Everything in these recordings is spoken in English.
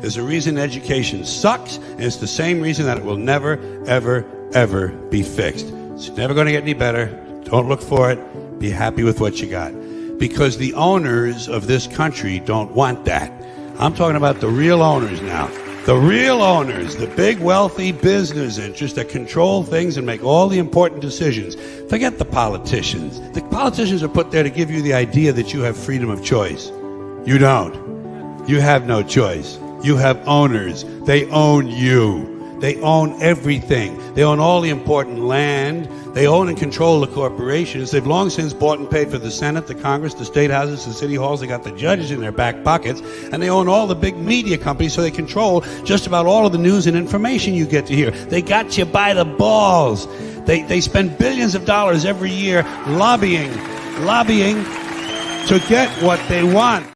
There's a reason education sucks, and it's the same reason that it will never, ever, ever be fixed. It's never going to get any better. Don't look for it. Be happy with what you got. Because the owners of this country don't want that. I'm talking about the real owners now. The real owners, the big wealthy business interests that control things and make all the important decisions. Forget the politicians. The politicians are put there to give you the idea that you have freedom of choice. You don't. You have no choice. You have owners. They own you. They own everything. They own all the important land. They own and control the corporations. They've long since bought and paid for the Senate, the Congress, the state houses, the city halls. They got the judges in their back pockets. And they own all the big media companies, so they control just about all of the news and information you get to hear. They got you by the balls. They spend billions of dollars every year lobbying to get what they want.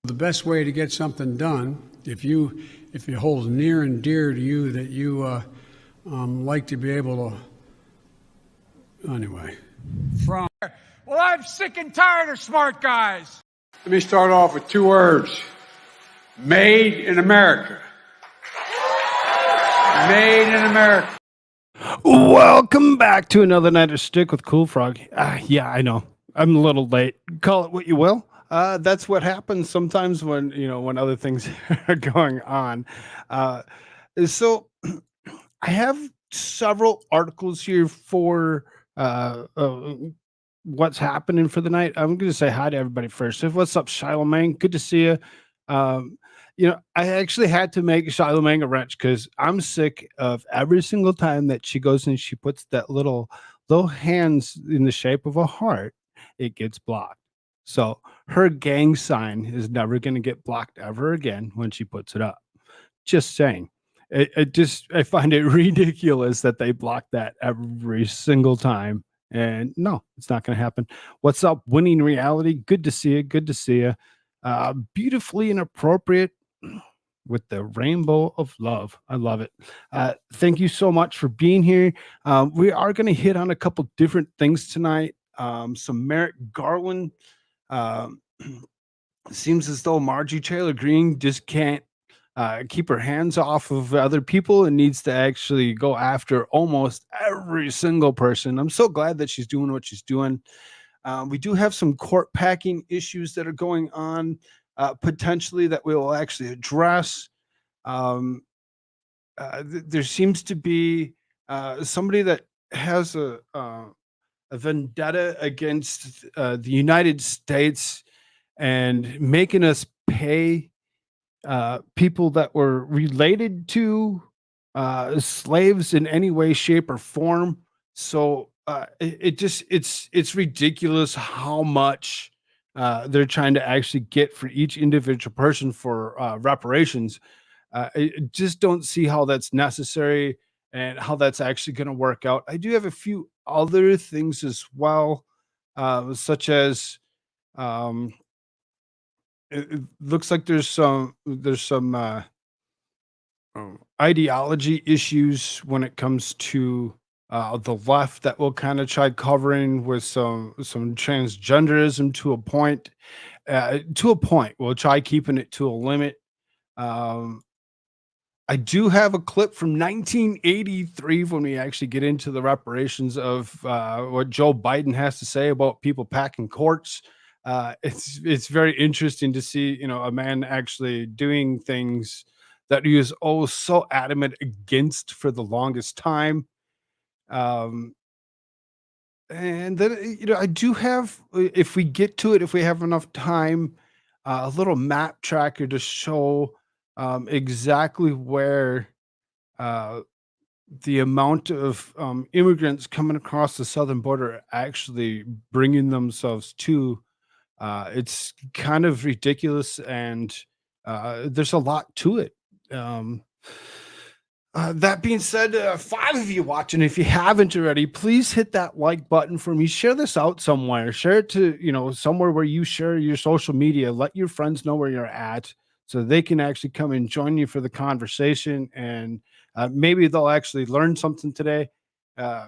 The best way to get something done, if it holds near and dear to you that you like to be able to, anyway. Well, I'm sick and tired of smart guys. Let me start off with two words. Made in America. Made in America. Welcome back to another night of Shtick with Koolfrogg. Yeah, I know. I'm a little late. Call it what you will. That's what happens sometimes when other things are going on. So I have several articles here for what's happening for the night. I'm going to say hi to everybody first. What's up, Charlemagne? Good to see you. I actually had to make Charlemagne a wrench because I'm sick of every single time that she goes and she puts that little hands in the shape of a heart, it gets blocked. So her gang sign is never going to get blocked ever again when she puts it up. Just saying. I find it ridiculous that they block that every single time. And no, it's not going to happen. What's up, Winning Reality? Good to see you. Good to see you. Beautifully inappropriate with the rainbow of love. I love it. Thank you so much for being here. We are going to hit on a couple different things tonight. Some Merrick Garland. Seems as though Marjorie Taylor Greene just can't keep her hands off of other people and needs to actually go after almost every single person. I'm so glad that she's doing what she's doing. We do have some court packing issues that are going on potentially that we will actually address. There seems to be somebody that has a vendetta against the United States and making us pay people that were related to slaves in any way, shape, or form. So it's ridiculous how much they're trying to actually get for each individual person for reparations. I just don't see how that's necessary and how that's actually going to work out. I do have a few other things as well, such as it looks like there's some ideology issues when it comes to the left that we'll kind of try covering with some transgenderism to a point. We'll try keeping it to a limit. I do have a clip from 1983 when we actually get into the reparations of what Joe Biden has to say about people packing courts. It's very interesting to see, a man actually doing things that he was so adamant against for the longest time. And then, I do have, if we get to it, if we have enough time, a little map tracker to show exactly where the amount of immigrants coming across the southern border are actually bringing themselves to. It's kind of ridiculous, and there's a lot to it. That being said, 5 of you watching, if you haven't already, please hit that like button for me. Share this out somewhere. Share it to, somewhere where you share your social media. Let your friends know where you're at so they can actually come and join you for the conversation. And maybe they'll actually learn something today.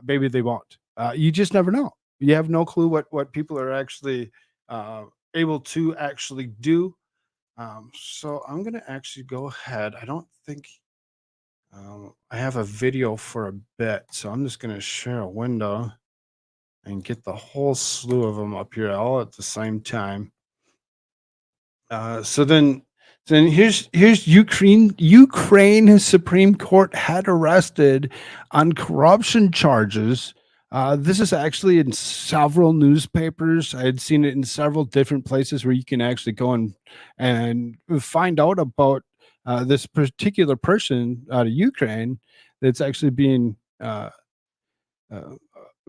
Maybe they won't. You just never know. You have no clue what people are actually able to actually do. So I'm gonna actually go ahead. I don't think I have a video for a bit, so I'm just gonna share a window and get the whole slew of them up here all at the same time. So then here's Ukraine Supreme Court had arrested on corruption charges. This is actually in several newspapers. I had seen it in several different places where you can actually go and find out about this particular person out of Ukraine that's actually being uh,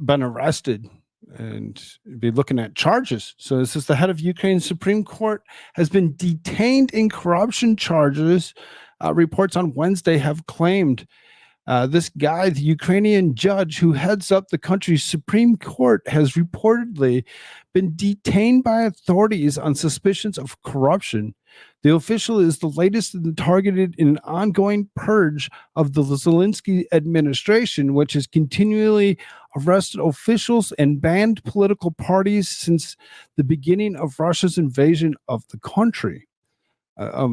been arrested and be looking at charges. So this is the head of Ukraine's Supreme Court has been detained in corruption charges. Reports on Wednesday have claimed this guy, the Ukrainian judge who heads up the country's Supreme Court, has reportedly been detained by authorities on suspicions of corruption. The official is the latest and targeted in an ongoing purge of the Zelensky administration, which has continually arrested officials and banned political parties since the beginning of Russia's invasion of the country. I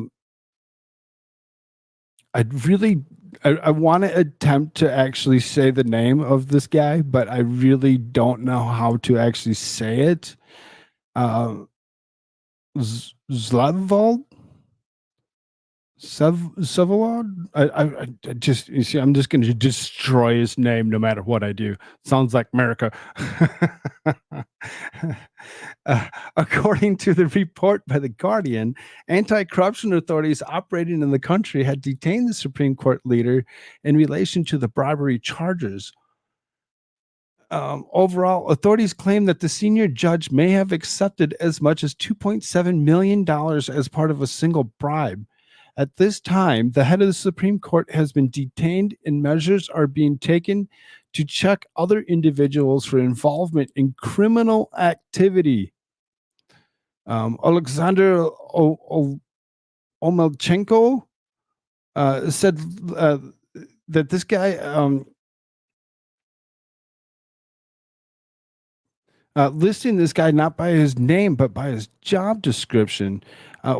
want to attempt to actually say the name of this guy, but I really don't know how to actually say it. Zlavod? Sevolod? I just, you see, I'm just going to destroy his name no matter what I do. Sounds like America. According to the report by The Guardian, anti-corruption authorities operating in the country had detained the Supreme Court leader in relation to the bribery charges. Overall, authorities claim that the senior judge may have accepted as much as $2.7 million as part of a single bribe. At this time, the head of the Supreme Court has been detained and measures are being taken to check other individuals for involvement in criminal activity. Alexander Omelchenko said that this guy listing this guy not by his name but by his job description,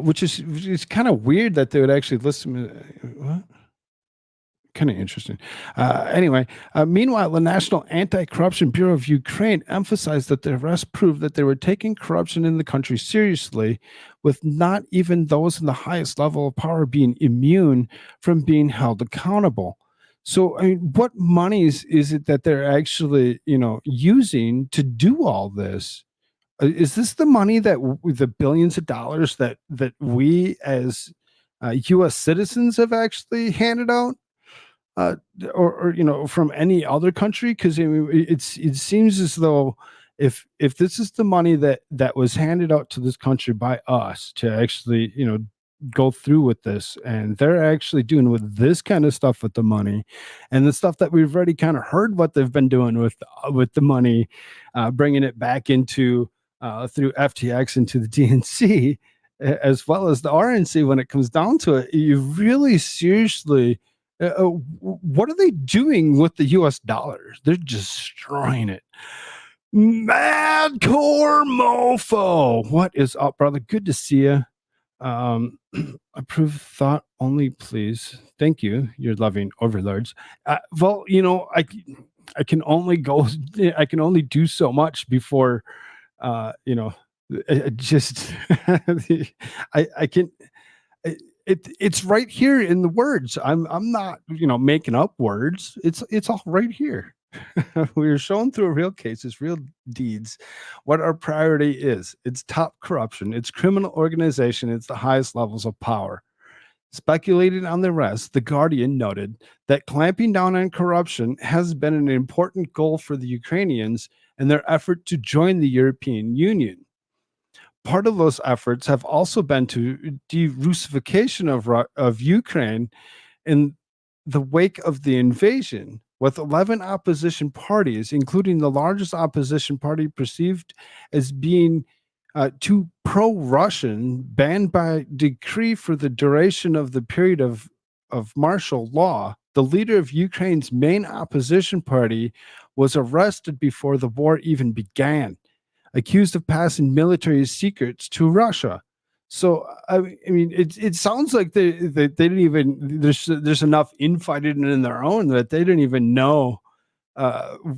which is kind of weird that they would actually list him. What? Kind of interesting. Anyway, meanwhile, the National Anti-Corruption Bureau of Ukraine emphasized that the arrest proved that they were taking corruption in the country seriously, with not even those in the highest level of power being immune from being held accountable. So, I mean, what monies is it that they're actually, using to do all this? Is this the money that the billions of dollars that we as U.S. citizens have actually handed out, or from any other country? Because I mean, it seems as though if this is the money that was handed out to this country by us to actually go through with this, and they're actually doing with this kind of stuff with the money, and the stuff that we've already kind of heard what they've been doing with the money, bringing it back into through FTX into the DNC, as well as the RNC. When it comes down to it, you really seriously, what are they doing with the US dollar? They're destroying it. Madcore Mofo, what is up, brother? Good to see you. Approve thought only, please. Thank you, your loving overlords. Well, I can only do so much before just I can. It's right here in the words. I'm not making up words. It's all right here. We are shown through real cases, real deeds, what our priority is. It's top corruption, it's criminal organization, it's the highest levels of power. Speculating on the rest, The Guardian noted that clamping down on corruption has been an important goal for the Ukrainians in their effort to join the European Union. Part of those efforts have also been to de-Russification of Ukraine in the wake of the invasion, with 11 opposition parties, including the largest opposition party perceived as being too pro-Russian, banned by decree for the duration of the period of martial law. The leader of Ukraine's main opposition party was arrested before the war even began, accused of passing military secrets to Russia. So I mean, it sounds like they didn't even there's enough infighting in their own that they didn't even know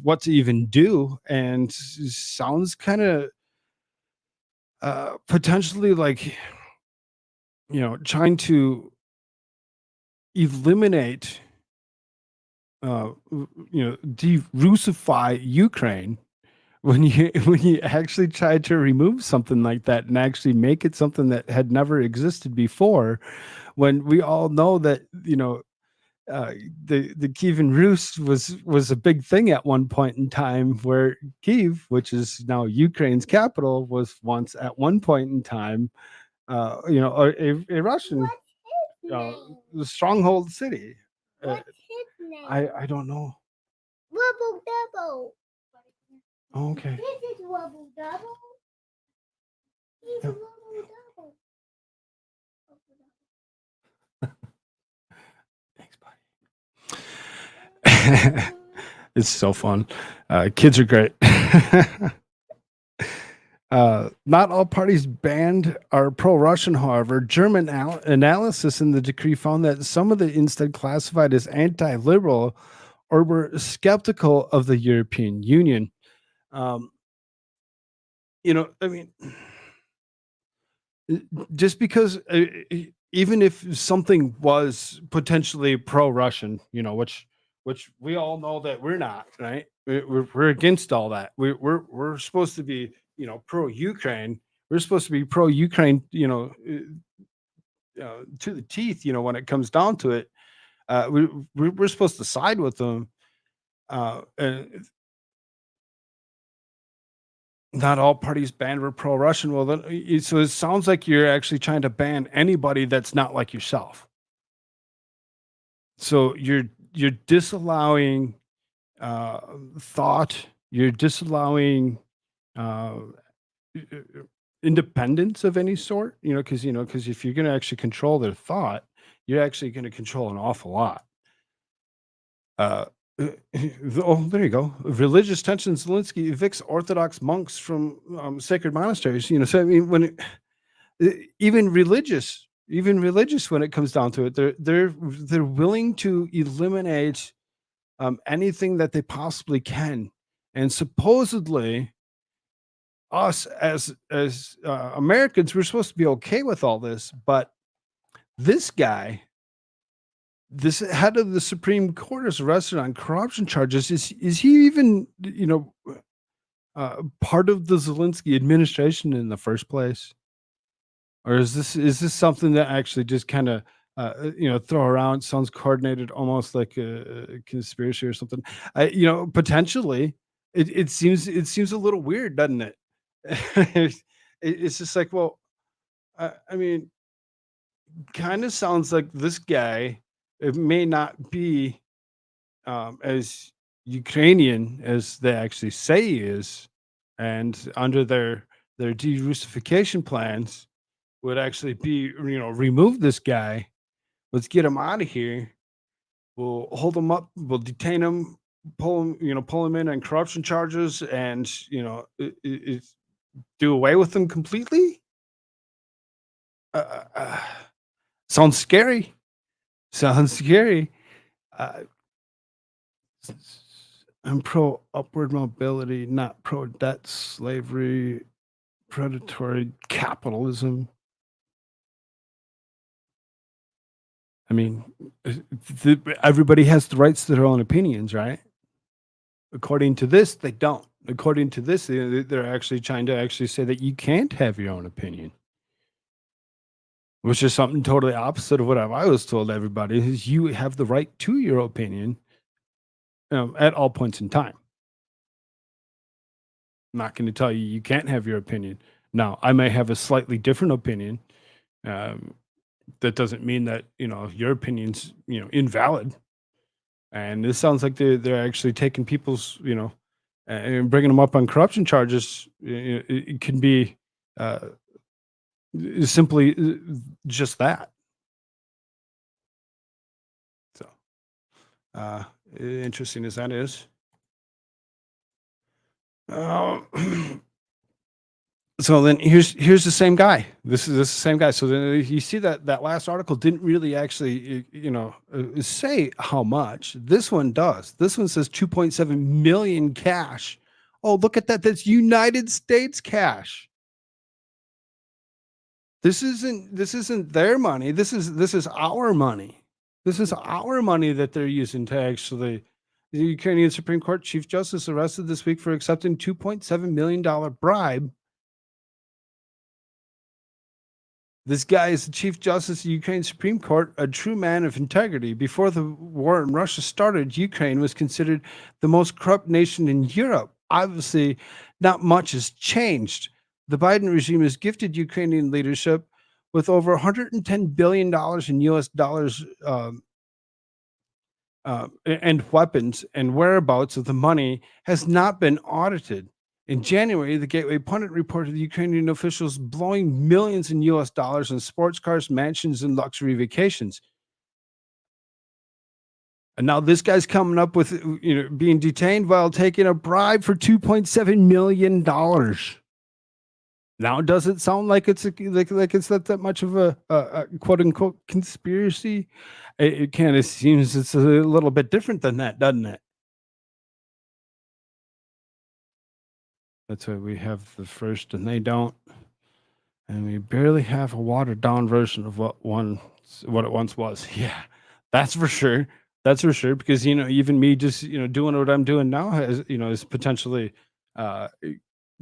what to even do, and sounds kind of potentially like trying to eliminate de-Russify Ukraine when you when you actually try to remove something like that and actually make it something that had never existed before, when we all know that uh, the Kievan Rus was a big thing at one point in time, where Kiev, which is now Ukraine's capital, was once at one point in time a Russian stronghold city. What's his name? I don't know. Wubble Double. Oh, okay. This is Wubble Double. He's Yep. Wubble Double. Thanks, buddy. It's so fun. Kids are great. Not all parties banned are pro-Russian, however. German analysis in the decree found that some of the instead classified as anti-liberal or were skeptical of the European Union. Um, I mean, just because even if something was potentially pro-Russian, which we all know that we're not, right? We're against all that. We're supposed to be, pro-Ukraine. We're supposed to be pro-Ukraine, to the teeth. When it comes down to it, we're supposed to side with them. And not all parties banned were pro-Russian. Well, then, so it sounds like you're actually trying to ban anybody that's not like yourself. So you're disallowing thought. You're disallowing uh, independence of any sort. Because if you're going to actually control their thought, you're actually going to control an awful lot. Oh, there you go. Religious tension. Zelensky evicts Orthodox monks from sacred monasteries. So I mean, even religious, when it comes down to it, they're willing to eliminate anything that they possibly can, and supposedly us as Americans, we're supposed to be okay with all this, but this guy, this head of the Supreme Court, is arrested on corruption charges. Is he even part of the Zelensky administration in the first place, or is this something that actually just kind of throw around? Sounds coordinated, almost like a conspiracy or something. Potentially, it seems a little weird, doesn't it? It's just like, well, I mean, kind of sounds like this guy, it may not be as Ukrainian as they actually say he is, and under their de-Russification plans would actually be, remove this guy. Let's get him out of here. We'll hold him up. We'll detain him. Pull him in on corruption charges, and do away with him completely. Sounds scary. Sounds scary. I'm pro upward mobility, not pro debt, slavery, predatory capitalism. I mean, everybody has the rights to their own opinions, right? According to this, they don't. According to this, they're actually trying to actually say that you can't have your own opinion, which is something totally opposite of what I was told. Everybody is you have the right to your opinion at all points in time. I'm not going to tell you you can't have your opinion. Now, I may have a slightly different opinion. That doesn't mean that your opinion's invalid. And this sounds like they're actually taking people's and bringing them up on corruption charges. It can be simply just that. So, interesting as that is. So then here's the same guy. This is the same guy. So then you see that last article didn't really actually say how much. This one does. This one says 2.7 million cash. Oh, look at that. That's United States cash. This isn't their money. This is our money. This is our money that they're using to actually. The Ukrainian Supreme Court Chief Justice arrested this week for accepting $2.7 million bribe. This guy is the Chief Justice of the Ukraine Supreme Court, a true man of integrity. Before the war in Russia started, Ukraine was considered the most corrupt nation in Europe. Obviously, not much has changed. The Biden regime has gifted Ukrainian leadership with over $110 billion in US dollars and weapons, and whereabouts of the money has not been audited. In January, the Gateway Pundit reported the Ukrainian officials blowing millions in US dollars on sports cars, mansions, and luxury vacations. And now this guy's coming up with, being detained while taking a bribe for $2.7 million. Now, does it sound like it's like it's not that much of a quote unquote conspiracy? It kind of seems it's a little bit different than that, doesn't it? That's why we have the first and they don't. And we barely have a watered down version of what it once was. Yeah, that's for sure. That's for sure. Because, even me just, doing what I'm doing now is potentially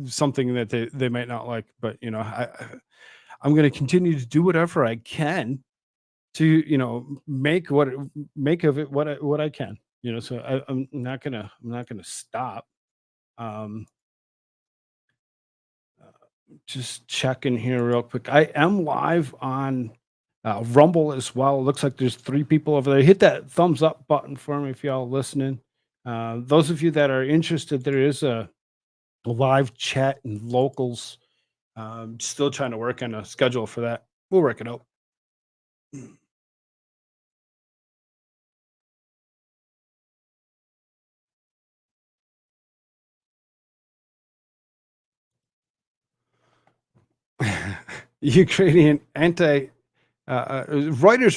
something that they might not like. But, I'm going to continue to do whatever I can to, make of it what I can, so I'm not gonna stop. Just checking here real quick. I am live on Rumble as well. It looks like there's 3 people over there. Hit that thumbs up button for me if y'all listening. Those of you that are interested, there is a live chat and locals. Still trying to work on a schedule for that. We'll work it out. Ukrainian Reuters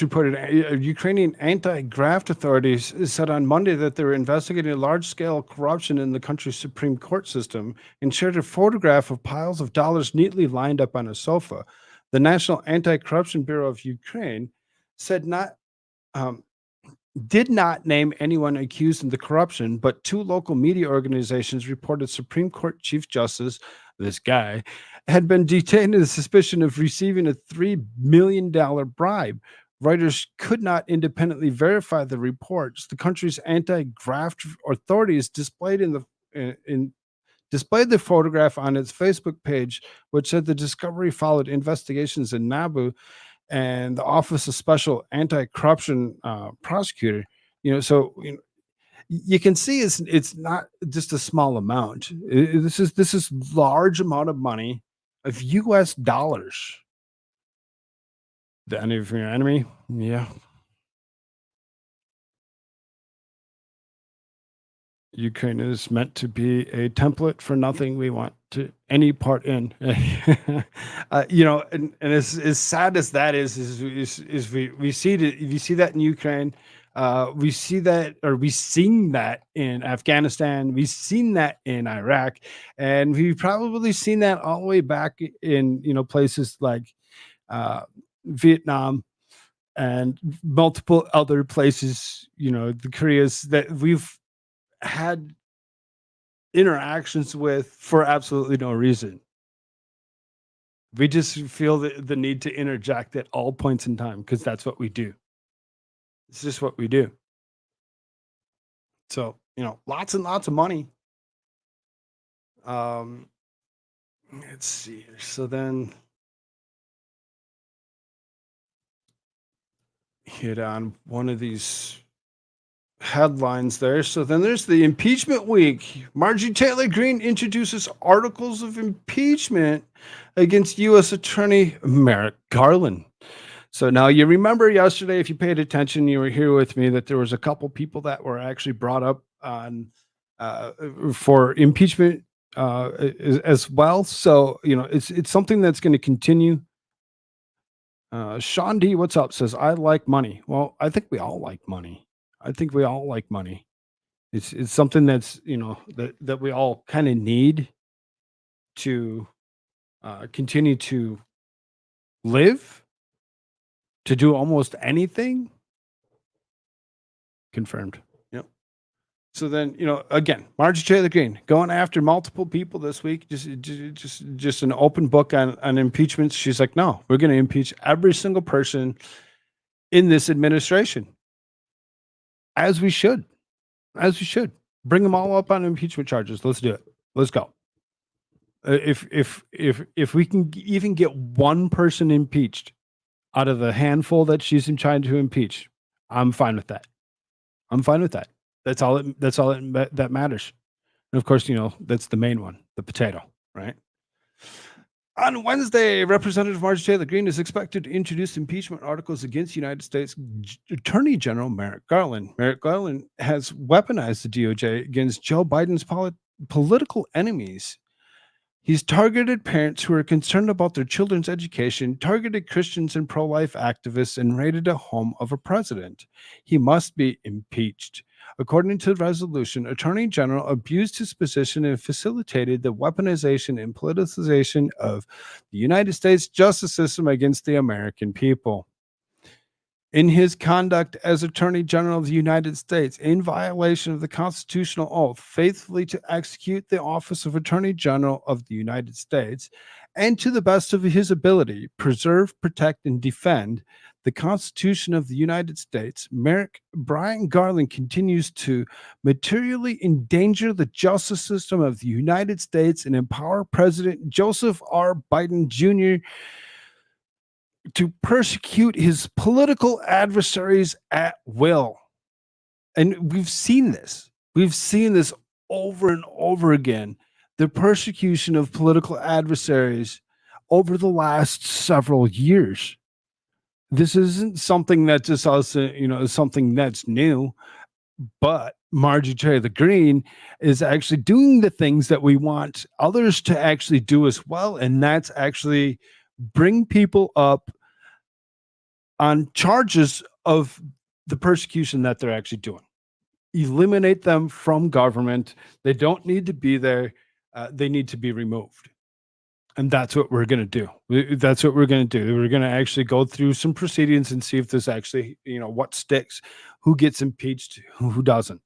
reported Ukrainian anti-graft authorities said on Monday that they were investigating large-scale corruption in the country's Supreme Court system and shared a photograph of piles of dollars neatly lined up on a sofa. The National Anti-Corruption Bureau of Ukraine said did not name anyone accused of the corruption, but 2 local media organizations reported Supreme Court Chief Justice, this guy, had been detained on suspicion of receiving a $3 million bribe. Reuters could not independently verify the reports. The country's anti-graft authorities displayed the photograph on its Facebook page, which said the discovery followed investigations in Nabu and the Office of Special Anti-Corruption Prosecutor. You can see it's not just a small amount. This is large amount of money of US dollars. The enemy of your enemy? Yeah. Ukraine is meant to be a template for nothing we want to any part in. And as sad as that is we see that if you see that in Ukraine, we see that, or we seen that in Afghanistan, we've seen that in Iraq, and we've probably seen that all the way back in places like Vietnam and multiple other places, the Koreas that we've had interactions with for absolutely no reason. We just feel the need to interject at all points in time because that's what we do. It's just what we do. So, lots and lots of money. Let's see here. So then hit on one of these headlines there. So then there's the impeachment week. Marjorie Taylor Greene introduces articles of impeachment against U.S. Attorney Merrick Garland. So now you remember yesterday, if you paid attention, you were here with me, that there was a couple people that were actually brought up on for impeachment as well. So it's something that's going to continue. Sean D, what's up? Says I like money. Well, I think we all like money. I think we all like money. It's something that's that we all kind of need to continue to live, to do almost anything. Confirmed. Yep. So then, again, Marjorie Taylor Greene going after multiple people this week, just an open book on impeachments. She's like, no, we're going to impeach every single person in this administration, as we should, bring them all up on impeachment charges. Let's do it. Let's go. If we can even get one person impeached out of the handful that she's trying to impeach, I'm fine with that. That's all that matters. And of course, that's the main one, the potato, right? On Wednesday, Representative Marjorie Taylor Greene is expected to introduce impeachment articles against United States Attorney General Merrick Garland. Merrick Garland has weaponized the DOJ against Joe Biden's political enemies. He's targeted parents who are concerned about their children's education, targeted Christians and pro-life activists, and raided a home of a president. He must be impeached. According to the resolution, Attorney General abused his position and facilitated the weaponization and politicization of the United States justice system against the American people. In his conduct as Attorney General of the United States, in violation of the constitutional oath, faithfully to execute the office of Attorney General of the United States, and to the best of his ability, preserve, protect, and defend the Constitution of the United States, Merrick Brian Garland continues to materially endanger the justice system of the United States and empower President Joseph R. Biden Jr. to persecute his political adversaries at will. And we've seen this. We've seen this over and over again. The persecution of political adversaries over the last several years. This isn't something that just us, is something that's new. But Marjorie Taylor Greene is actually doing the things that we want others to actually do as well. And that's actually bring people up on charges of the persecution that they're actually doing. Eliminate them from government. They don't need to be there. They need to be removed. And that's what we're going to do. That's what we're going to do. We're going to actually go through some proceedings and see if there's actually, what sticks, who gets impeached, who doesn't.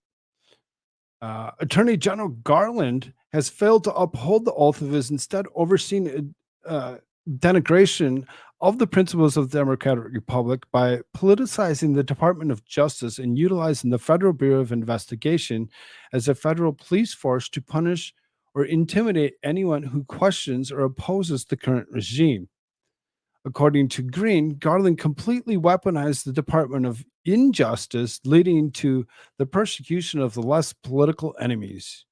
Attorney General Garland has failed to uphold the oath of his, instead overseen denigration of the principles of the Democratic Republic by politicizing the Department of Justice and utilizing the Federal Bureau of Investigation as a federal police force to punish or intimidate anyone who questions or opposes the current regime. According to Greene, Garland completely weaponized the Department of Injustice, leading to the persecution of the less political enemies.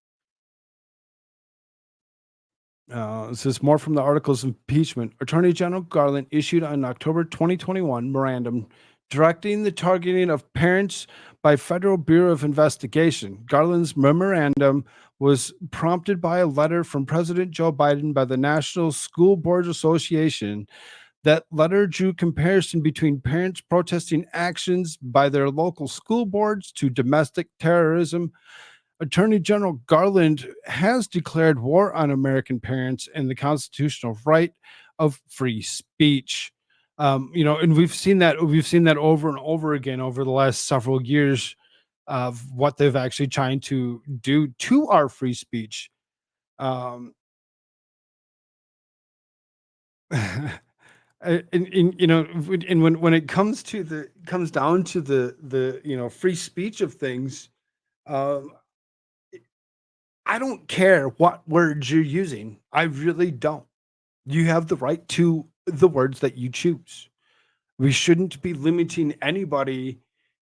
This is more from the articles of impeachment. Attorney General Garland issued on October 2021 memorandum directing the targeting of parents by Federal Bureau of Investigation. Garland's memorandum was prompted by a letter from President Joe Biden by the National School Board Association. That letter drew comparison between parents protesting actions by their local school boards to domestic terrorism. Attorney General Garland has declared war on American parents and the constitutional right of free speech. And we've seen that over and over again over the last several years of what they've actually trying to do to our free speech. And when it comes down to the free speech of things, I don't care what words you're using. I really don't. You have the right to the words that you choose. We shouldn't be limiting anybody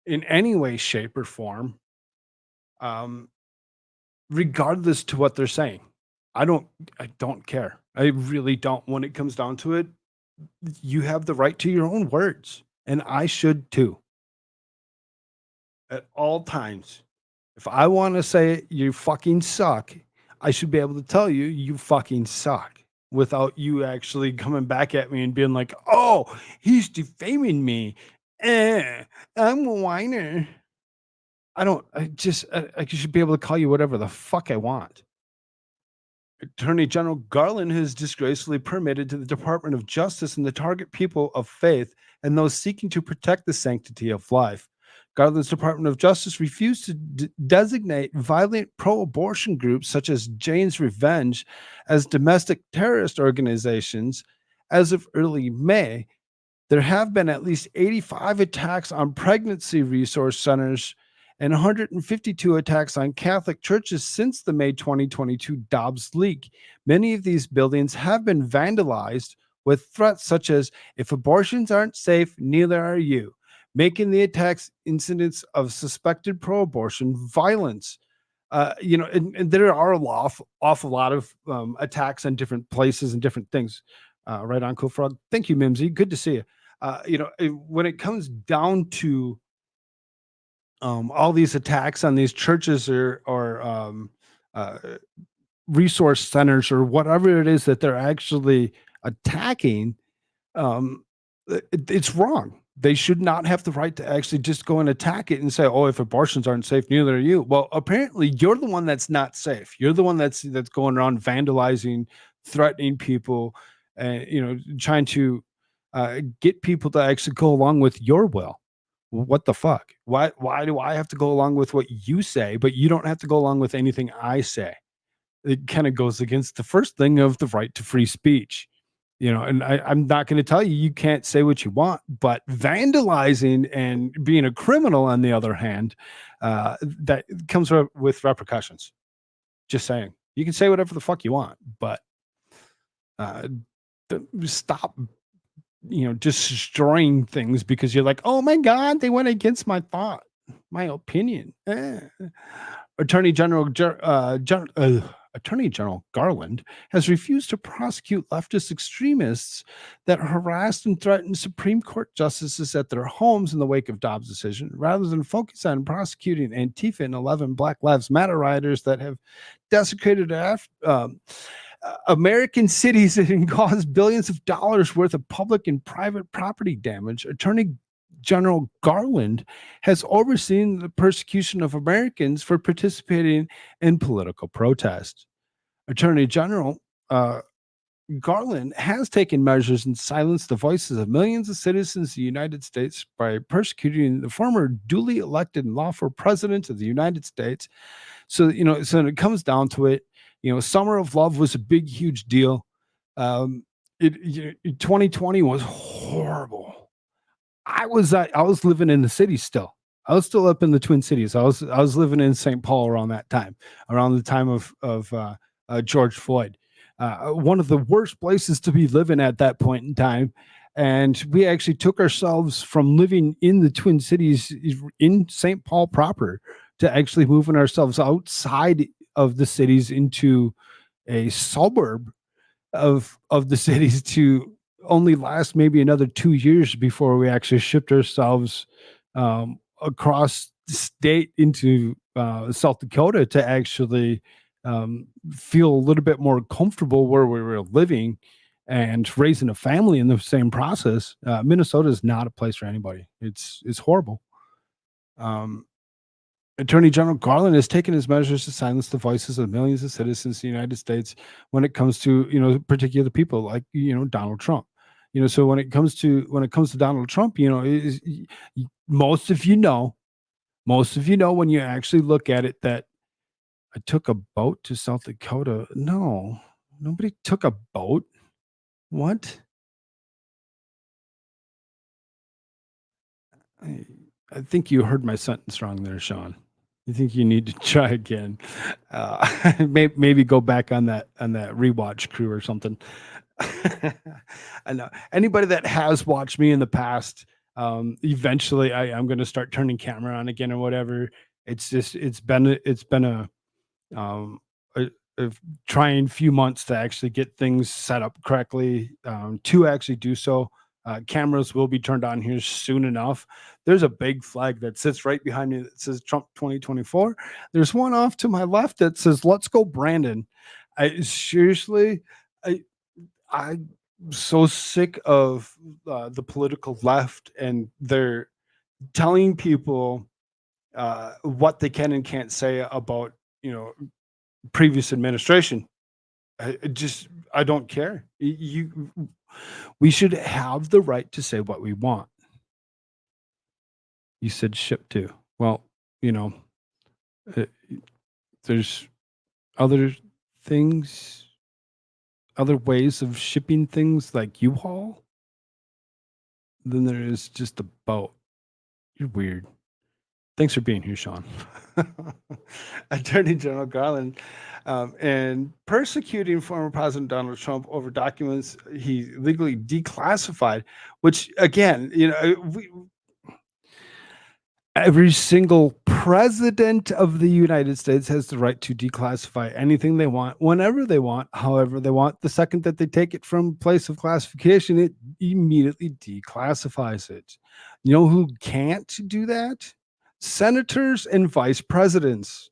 in any way, shape, or form, regardless to what they're saying. I don't care. I really don't. When it comes down to it, you have the right to your own words, and I should too. At all times. If I want to say you fucking suck, I should be able to tell you, you fucking suck, without you actually coming back at me and being like, oh, he's defaming me. I'm a whiner. I should be able to call you whatever the fuck I want. Attorney General Garland has disgracefully permitted to the Department of Justice and the target people of faith and those seeking to protect the sanctity of life. Garland's Department of Justice refused to designate violent pro-abortion groups such as Jane's Revenge as domestic terrorist organizations. As of early May, there have been at least 85 attacks on pregnancy resource centers and 152 attacks on Catholic churches since the May 2022 Dobbs leak. Many of these buildings have been vandalized with threats such as, if abortions aren't safe, neither are you, making the attacks incidents of suspected pro-abortion violence. And there are an awful lot of attacks on different places and different things. Right on, Koolfrogg. Thank you, Mimsy. Good to see you. When it comes down to all these attacks on these churches or resource centers or whatever it is that they're actually attacking, it's wrong. They should not have the right to actually just go and attack it and say, oh, if abortions aren't safe, neither are you. Well, apparently you're the one that's not safe. You're the one that's going around vandalizing, threatening people, and trying to get people to actually go along with your will. What the fuck? Why do I have to go along with what you say, but you don't have to go along with anything I say? It kind of goes against the first thing of the right to free speech. And I'm not going to tell you can't say what you want, but vandalizing and being a criminal, on the other hand, that comes with repercussions. Just saying. You can say whatever the fuck you want, but stop destroying things because you're like, oh my God, they went against my thought, my opinion. Attorney General Garland has refused to prosecute leftist extremists that harassed and threatened Supreme Court justices at their homes in the wake of Dobbs' decision, rather than focus on prosecuting Antifa and 11 Black Lives Matter rioters that have desecrated American cities and caused billions of dollars worth of public and private property damage. Attorney General Garland has overseen the persecution of Americans for participating in political protest. Attorney General Garland has taken measures and silenced the voices of millions of citizens of the United States by persecuting the former duly elected and lawful president of the United States. So when it comes down to it, Summer of Love was a big, huge deal. 2020 was horrible. I was living in the city still. I was still up in the Twin Cities. I was living in St. Paul around that time, around the time of George Floyd. One of the worst places to be living at that point in time. And we actually took ourselves from living in the Twin Cities in St. Paul proper to actually moving ourselves outside of the cities into a suburb of the cities to only last maybe another 2 years before we actually shipped ourselves across the state into South Dakota to actually feel a little bit more comfortable where we were living and raising a family in the same process. Minnesota is not a place for anybody. It's horrible. Attorney General Garland has taken his measures to silence the voices of millions of citizens in the United States when it comes to, particular people like, Donald Trump. So when it comes to Donald Trump, most of you know when you actually look at it that I took a boat to South Dakota. No, nobody took a boat. What? I think you heard my sentence wrong there, Sean. I think you need to try again. Maybe go back on that rewatch crew or something. I know anybody that has watched me in the past, eventually I'm going to start turning camera on again or whatever. It's been a trying few months to actually get things set up correctly, to actually do so. Cameras will be turned on here soon enough. There's a big flag that sits right behind me that says Trump 2024. There's one off to my left that says "Let's go, Brandon." I seriously, I I'm so sick of the political left, and they're telling people what they can and can't say about previous administration. I don't care. We should have the right to say what we want. You said ship to. Well, you know, uh, there's other things, other ways of shipping things like U-Haul than there is just a boat. You're weird. Thanks for being here, Sean. Attorney General Garland and persecuting former President Donald Trump over documents he legally declassified, which again, every single president of the United States has the right to declassify anything they want, whenever they want, however they want. The second that they take it from place of classification, it immediately declassifies it. You know who can't do that? Senators and vice presidents.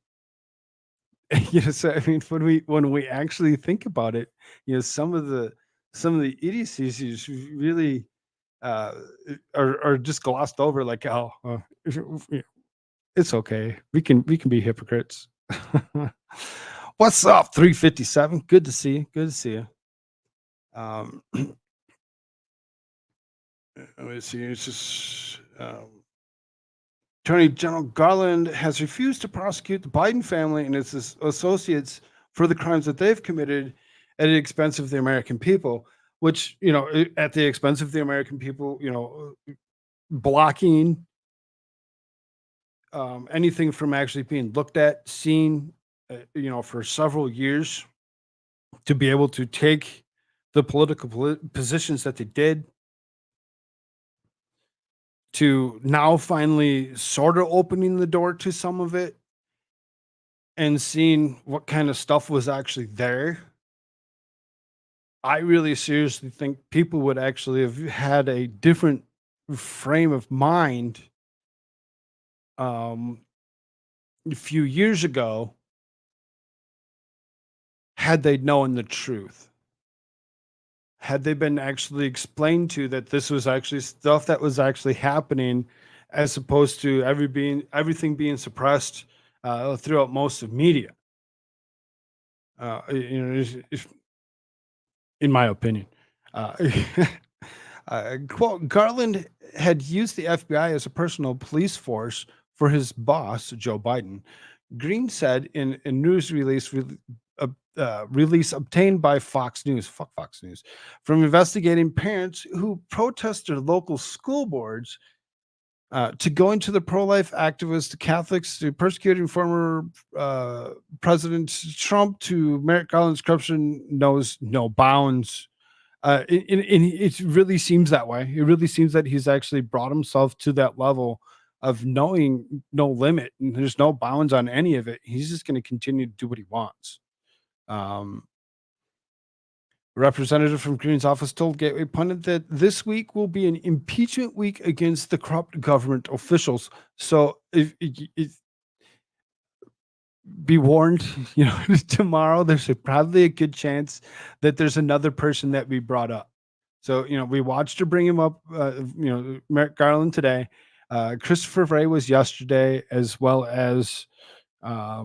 So I mean, when we actually think about it, some of the idiocies is really are just glossed over, like, oh, it's okay. We can be hypocrites. What's up, 357? Good to see you. Good to see you. Let me see. It's just Attorney General Garland has refused to prosecute the Biden family and its associates for the crimes that they've committed at the expense of the American people, which, at the expense of the American people, blocking anything from actually being looked at, seen, for several years, to be able to take the political positions that they did, to now finally sort of opening the door to some of it and seeing what kind of stuff was actually there. I really seriously think people would actually have had a different frame of mind a few years ago had they known the truth. Had they been actually explained to that this was actually stuff that was actually happening, as opposed to everything being suppressed throughout most of media. In my opinion. Quote, Garland had used the FBI as a personal police force for his boss, Joe Biden. Green said in a news release obtained by Fox News, fuck Fox News, from investigating parents who protest their local school boards, to going to the pro-life activists, to Catholics, to persecuting former President Trump, to Merrick Garland's corruption knows no bounds. It really seems that way. It really seems that he's actually brought himself to that level of knowing no limit, and there's no bounds on any of it. He's just going to continue to do what he wants. Representative from Green's office told Gateway Pundit that this week will be an impeachment week against the corrupt government officials. So be warned, tomorrow there's probably a good chance that there's another person that we brought up. So, we watched her bring him up, Merrick Garland today. Christopher Wray was yesterday, as well as a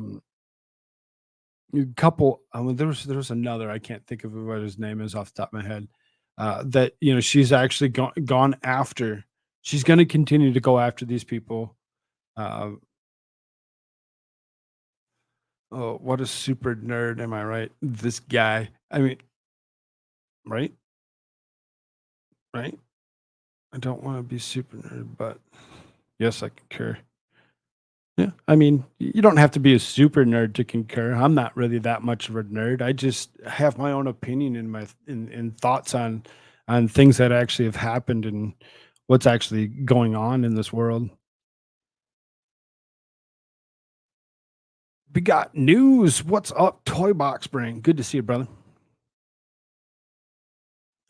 couple. There was another, I can't think of what his name is off the top of my head, that she's actually gone after. She's going to continue to go after these people. Oh, what a super nerd, am I right? This guy, I mean, right? I don't want to be super nerd, but yes, I concur. Yeah, I mean, you don't have to be a super nerd to concur. I'm not really that much of a nerd. I just have my own opinion in thoughts on things that actually have happened and what's actually going on in this world. We got news. What's up, Toy Box Brain? Good to see you, brother.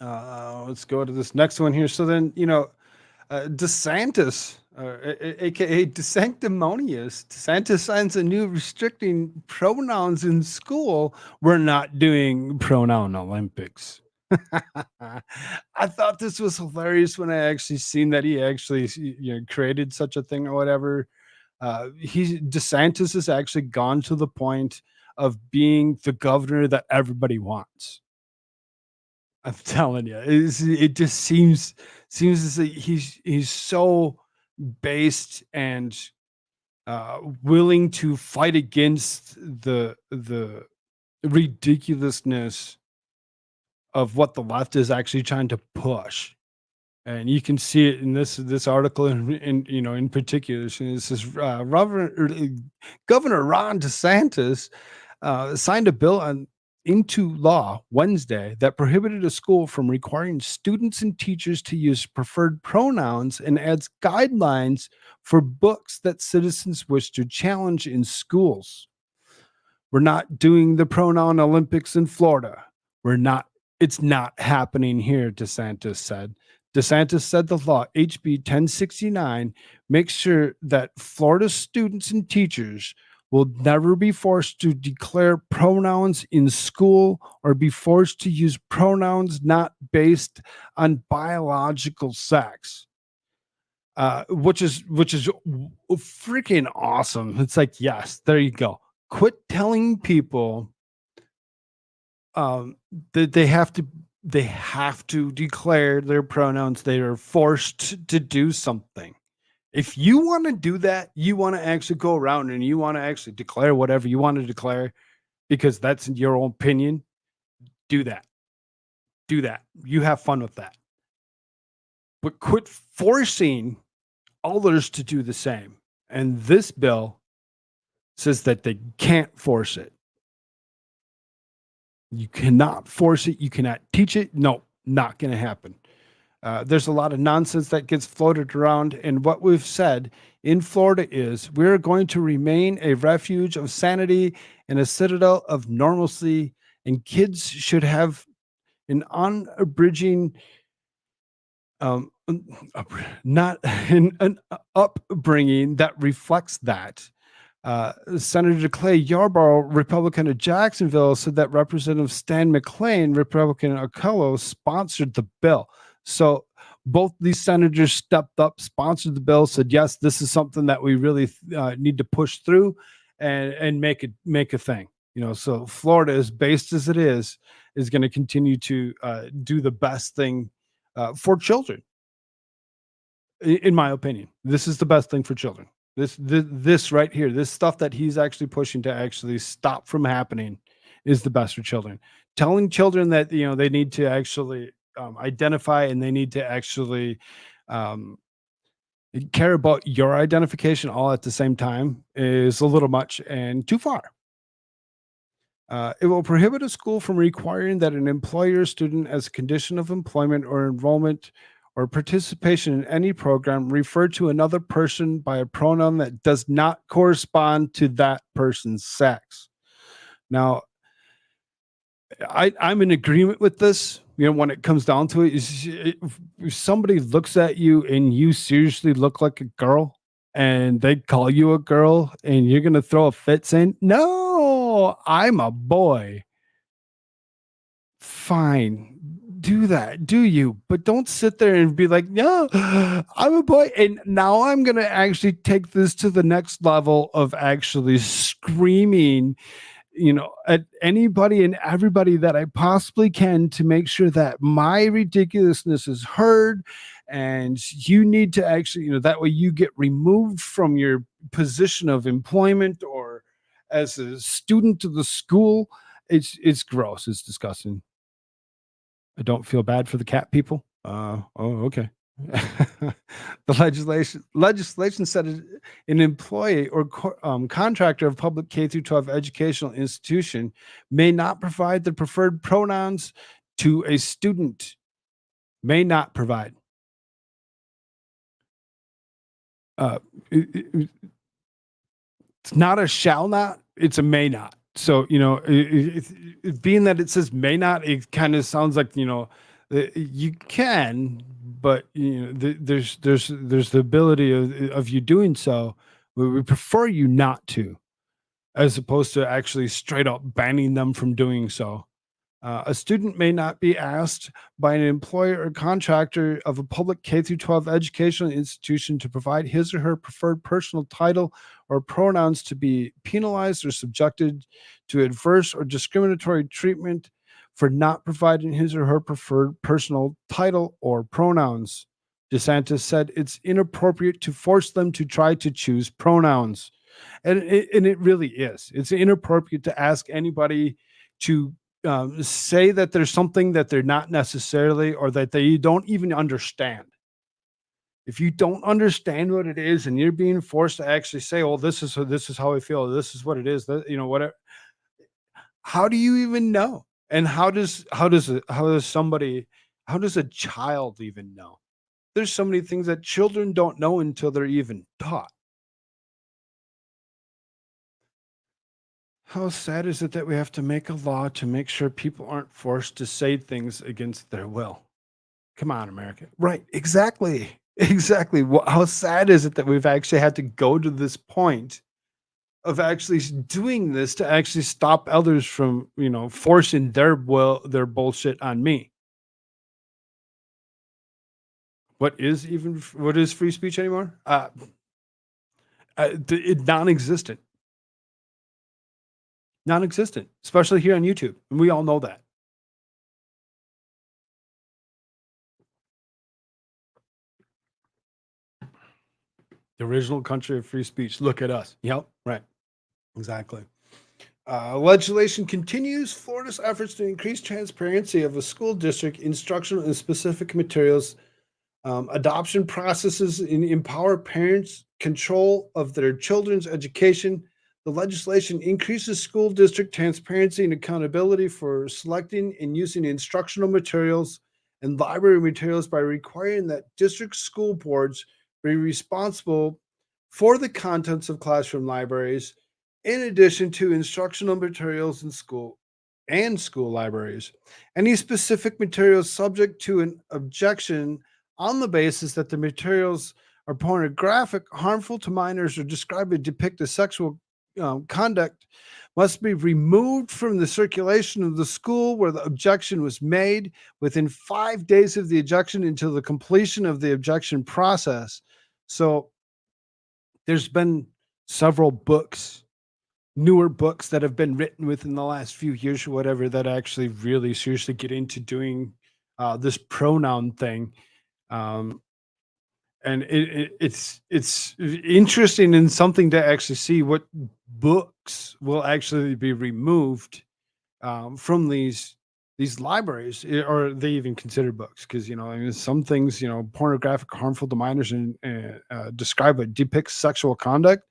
Let's go to this next one here. So then, DeSantis, aka DeSanctimonious, DeSantis signs a new restricting pronouns in school. We're not doing pronoun Olympics. I thought this was hilarious when I actually seen that he actually created such a thing or whatever. DeSantis has actually gone to the point of being the governor that everybody wants. I'm telling you, it just seems as if he's so based and willing to fight against the ridiculousness of what the left is actually trying to push. And you can see it in this article in particular. So this is Governor Ron DeSantis signed a bill into law Wednesday that prohibited a school from requiring students and teachers to use preferred pronouns and adds guidelines for books that citizens wish to challenge in schools. We're not doing the pronoun Olympics in Florida. It's not happening here, DeSantis said. DeSantis said the law, HB 1069, makes sure that Florida students and teachers will never be forced to declare pronouns in school or be forced to use pronouns not based on biological sex, which is freaking awesome. It's like, yes, there you go. Quit telling people that they have to declare their pronouns. They are forced to do something. If you want to do that, you want to actually go around and you want to actually declare whatever you want to declare because that's your own opinion, do that. Do that. You have fun with that. But quit forcing others to do the same. And this bill says that they can't force it. You cannot force it. You cannot teach it. No, not going to happen. There's a lot of nonsense that gets floated around. And what we've said in Florida is we're going to remain a refuge of sanity and a citadel of normalcy. And kids should have an unabridging, not an upbringing that reflects that. Senator Clay Yarborough, Republican of Jacksonville, said that Representative Stan McClain, Republican of Ocala, sponsored the bill. So both these senators stepped up, sponsored the bill, said, yes, this is something that we really need to push through and make a thing. So Florida, as based as it is going to continue to do the best thing for children. In my opinion, this is the best thing for children. This right here, this stuff that he's actually pushing to actually stop from happening is the best for children. Telling children that, they need to actually identify and they need to actually care about your identification all at the same time is a little much and too far. It will prohibit a school from requiring that an employer or student, as a condition of employment or enrollment or participation in any program, refer to another person by a pronoun that does not correspond to that person's sex. Now, I'm in agreement with this. When it comes down to it, if somebody looks at you and you seriously look like a girl and they call you a girl and you're going to throw a fit saying, no, I'm a boy. Fine. Do that, do you? But don't sit there and be like, no, I'm a boy. And now I'm going to actually take this to the next level of actually screaming, at anybody and everybody that I possibly can to make sure that my ridiculousness is heard. And you need to actually, that way you get removed from your position of employment or as a student of the school. It's gross. It's disgusting. I don't feel bad for the cat people. Okay. The legislation said an employee or contractor of public K through 12 educational institution may not provide the preferred pronouns to a student. May not provide. It's not a shall not. It's a may not. So, being that it says may not, it kind of sounds like, You can, but there's the ability of you doing so. We prefer you not to, as opposed to actually straight up banning them from doing so. A student may not be asked by an employer or contractor of a public K through 12 educational institution to provide his or her preferred personal title or pronouns to be penalized or subjected to adverse or discriminatory treatment for not providing his or her preferred personal title or pronouns. DeSantis said it's inappropriate to force them to try to choose pronouns. And it really is. It's inappropriate to ask anybody to say that there's something that they're not necessarily, or that they don't even understand. If you don't understand what it is and you're being forced to actually say, "Oh, this is how I feel. This is what it is." Whatever. How do you even know? And how does a child even know? There's so many things that children don't know until they're even taught. How sad is it that we have to make a law to make sure people aren't forced to say things against their will? Come on, America. Right. Exactly. Exactly. How sad is it that we've actually had to go to this point of actually doing this to actually stop others from, forcing their bullshit on me? What is free speech anymore? Non-existent. Non-existent, especially here on YouTube, and we all know that. The original country of free speech. Look at us. Yep, right. Exactly. Legislation continues Florida's efforts to increase transparency of a school district instructional and specific materials, adoption processes, and empower parents' control of their children's education. The legislation increases school district transparency and accountability for selecting and using instructional materials and library materials by requiring that district school boards be responsible for the contents of classroom libraries, in addition to instructional materials in school libraries. Any specific materials subject to an objection on the basis that the materials are pornographic, harmful to minors, or describe or depict a sexual conduct must be removed from the circulation of the school where the objection was made within 5 days of the objection until the completion of the objection process. So there's been several newer books that have been written within the last few years or whatever that actually really seriously get into doing this pronoun thing. And it's interesting and something to actually see what books will actually be removed from these libraries, or they even consider books, because some things, pornographic, harmful to minors, and describe or depict sexual conduct.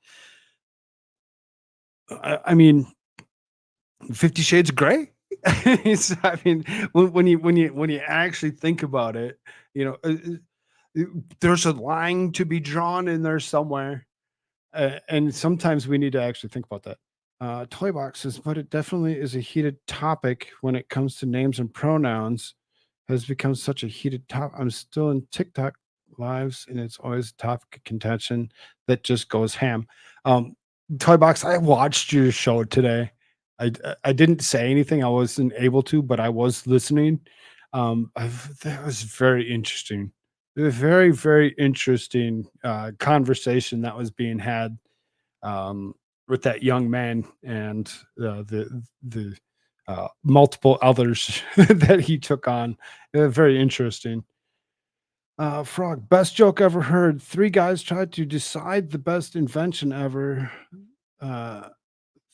I mean, 50 Shades of Grey. When you actually think about it, there's a line to be drawn in there somewhere, and sometimes we need to actually think about that. Toy boxes, but it definitely is a heated topic when it comes to names and pronouns. Has become such a heated topic. I'm still in TikTok lives, and it's always a topic of contention that just goes ham. Toy box, I watched your show today. I didn't say anything. I wasn't able to, but I was listening. That was very interesting. A very, very interesting conversation that was being had with that young man and the multiple others that he took on. Very interesting. Frog, best joke ever heard. 3 guys tried to decide the best invention ever.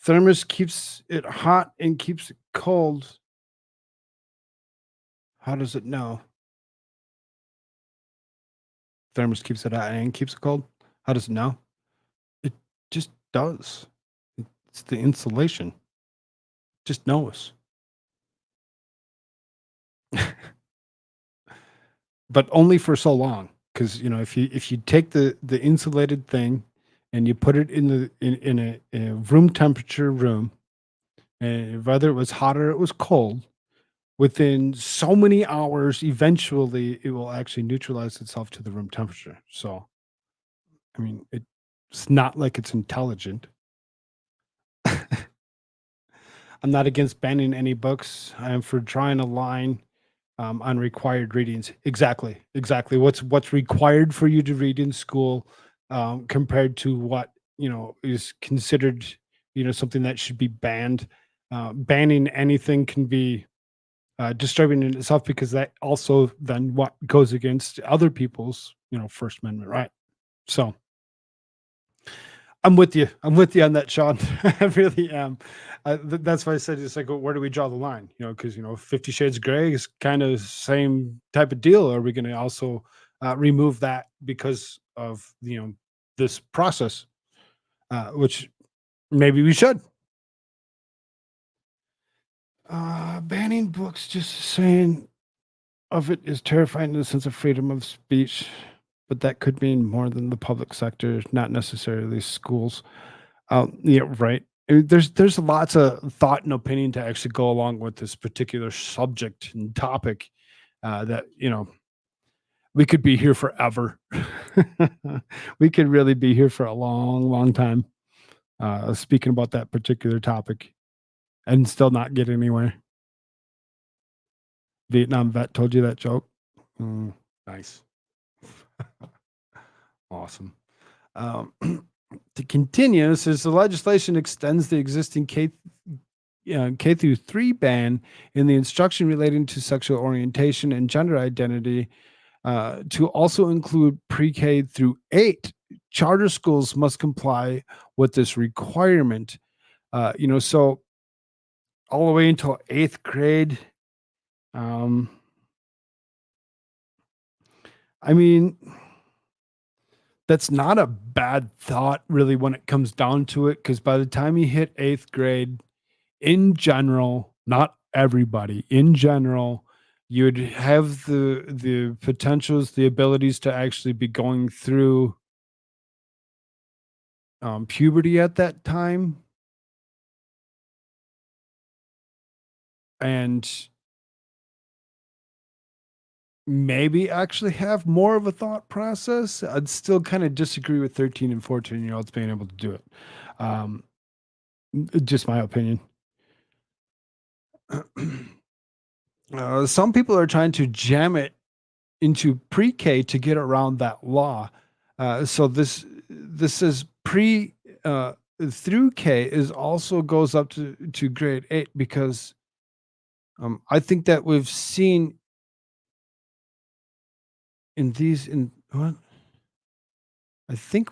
Thermos keeps it hot and keeps it cold. How does it know? Thermos keeps it hot and keeps it cold. How does it know? It just does. It's the insulation. Just knows. But only for so long, because if you take the insulated thing and you put it in a room temperature room, and whether it was hot or it was cold, within so many hours, eventually it will actually neutralize itself to the room temperature. So, I mean, it's not like it's intelligent. I'm not against banning any books. I am for drawing a line on required readings. Exactly, exactly. What's required for you to read in school compared to what is considered something that should be banned. Banning anything can be disturbing in itself because that also then what goes against other people's First Amendment right. So I'm with you. I'm with you on that, Sean. I really am. That's why I said it's like, well, where do we draw the line? Because 50 Shades of Grey is kind of same type of deal. Are we going to also remove that because of this process, which maybe we should. Banning books, just saying of it is terrifying in the sense of freedom of speech, but that could mean more than the public sector, not necessarily schools. Yeah, right. There's lots of thought and opinion to actually go along with this particular subject and topic. That we could be here forever. We could really be here for a long, long time. Speaking about that particular topic, and still not get anywhere. Vietnam vet told you that joke. Nice. Awesome. To continue, says the legislation extends the existing K through 3 ban in the instruction relating to sexual orientation and gender identity to also include pre-K through 8. Charter schools must comply with this requirement. So all the way until 8th grade. I mean, that's not a bad thought, really, when it comes down to it, because by the time you hit 8th grade, in general, not everybody, in general, you'd have the potentials, the abilities to actually be going through puberty at that time. And maybe actually have more of a thought process. I'd still kind of disagree with 13 and 14-year-olds being able to do it. Just my opinion. Some people are trying to jam it into pre-K to get around that law. So this is pre through K is also goes up to grade 8 because I think that we've seen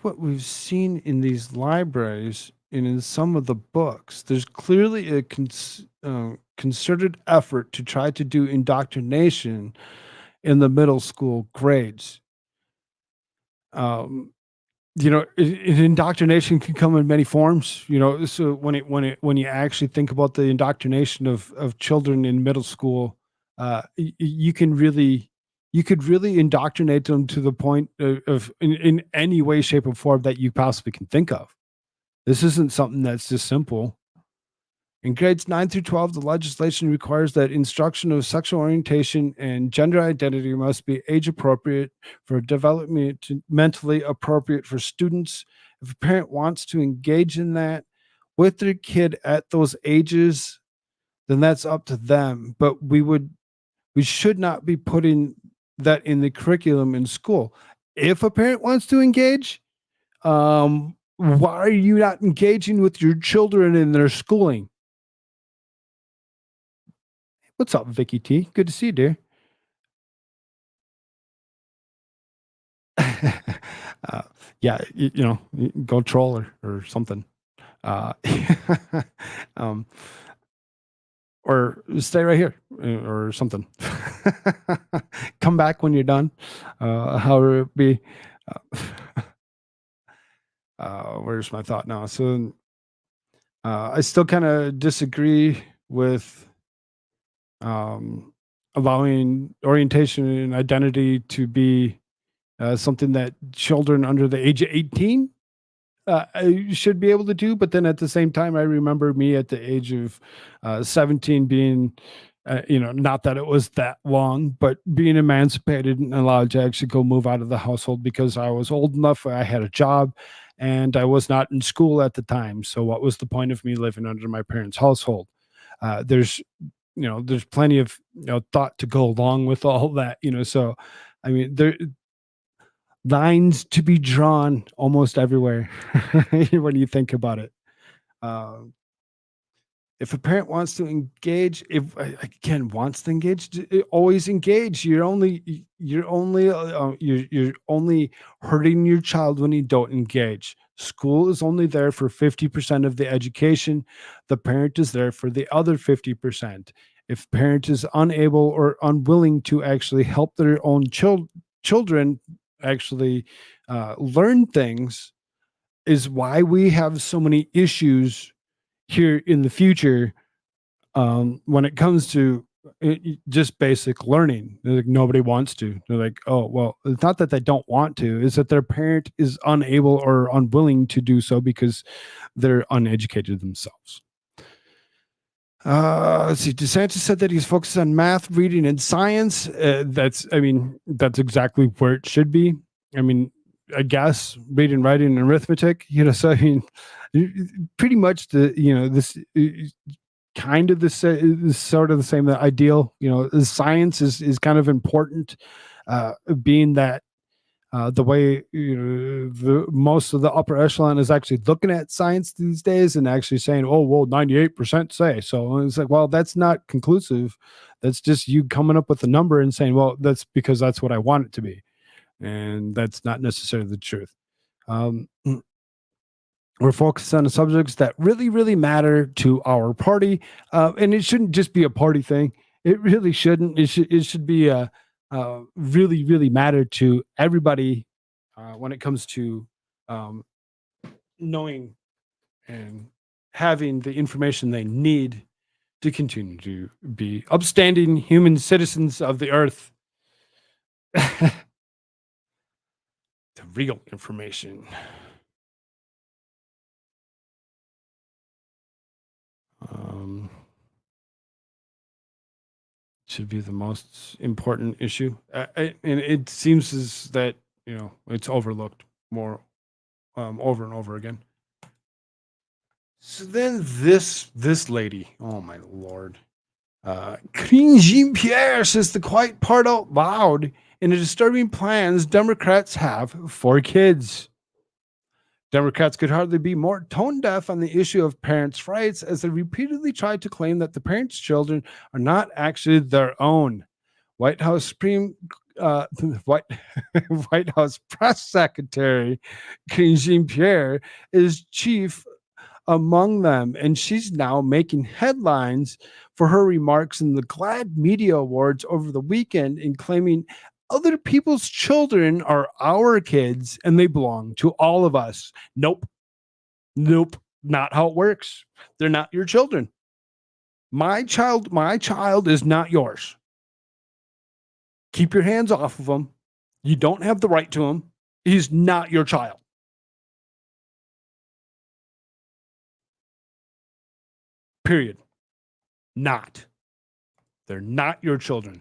what we've seen in these libraries and in some of the books, there's clearly a concerted effort to try to do indoctrination in the middle school grades. Indoctrination can come in many forms. So when you actually think about the indoctrination of children in middle school, you could really indoctrinate them to the point of in any way, shape, or form that you possibly can think of. This isn't something that's just simple. In grades 9 through 12, the legislation requires that instruction of sexual orientation and gender identity must be age appropriate for developmentally appropriate for students. If a parent wants to engage in that with their kid at those ages, then that's up to them. But we should not be putting that in the curriculum in school. If a parent wants to engage, why are you not engaging with your children in their schooling? What's up, Vicky T? Good to see you, dear. Yeah, go troll her or something. Or stay right here or something. Come back when you're done. However it be. Where's my thought now? So I still kind of disagree with allowing orientation and identity to be something that children under the age of 18 should be able to do. But then at the same time, I remember me at the age of 17 being Not that it was that long, but being emancipated and allowed to actually go move out of the household because I was old enough, I had a job, and I was not in school at the time. So what was the point of me living under my parents' household? There's plenty of thought to go along with all that. So I mean, there lines to be drawn almost everywhere when you think about it. Um, if a parent wants to engage, if again wants to engage, always engage. You're only hurting your child when you don't engage. School is only there for 50% of the education. The parent is there for the other 50%. If parent is unable or unwilling to actually help their own children actually learn things, is why we have so many issues here in the future when it comes to just basic learning. Like, nobody wants to. They're like, oh, well, it's not that they don't want to, it's that their parent is unable or unwilling to do so because they're uneducated themselves. Let's see. DeSantis said that he's focused on math, reading, and science. That's exactly where it should be. I mean, I guess reading, writing, and arithmetic. So I mean, pretty much this kind of is sort of the same ideal. Science is kind of important, being that the way the most of the upper echelon is actually looking at science these days and actually saying, oh well, 98% say so. And it's like, well, that's not conclusive. That's just you coming up with a number and saying, well, that's because that's what I want it to be, and that's not necessarily the truth. We're focused on the subjects that really, really matter to our party, and it shouldn't just be a party thing. It really shouldn't. It should be a really, really matter to everybody when it comes to knowing and having the information they need to continue to be upstanding human citizens of the earth. The real information. Should be the most important issue, and it seems as that it's overlooked more over and over again. So then this lady, oh my lord, Karine Jean-Pierre says the quiet part out loud in the disturbing plans Democrats have for kids. Democrats could hardly be more tone deaf on the issue of parents' rights as they repeatedly tried to claim that the parents' children are not actually their own. White House White House Press Secretary Karine Jean-Pierre is chief among them, and she's now making headlines for her remarks in the GLAAD Media Awards over the weekend in claiming other people's children are our kids and they belong to all of us. Nope, not how it works. They're not your children. My child is not yours. Keep your hands off of him. You don't have the right to him. He's not your child. Period. Not. They're not your children.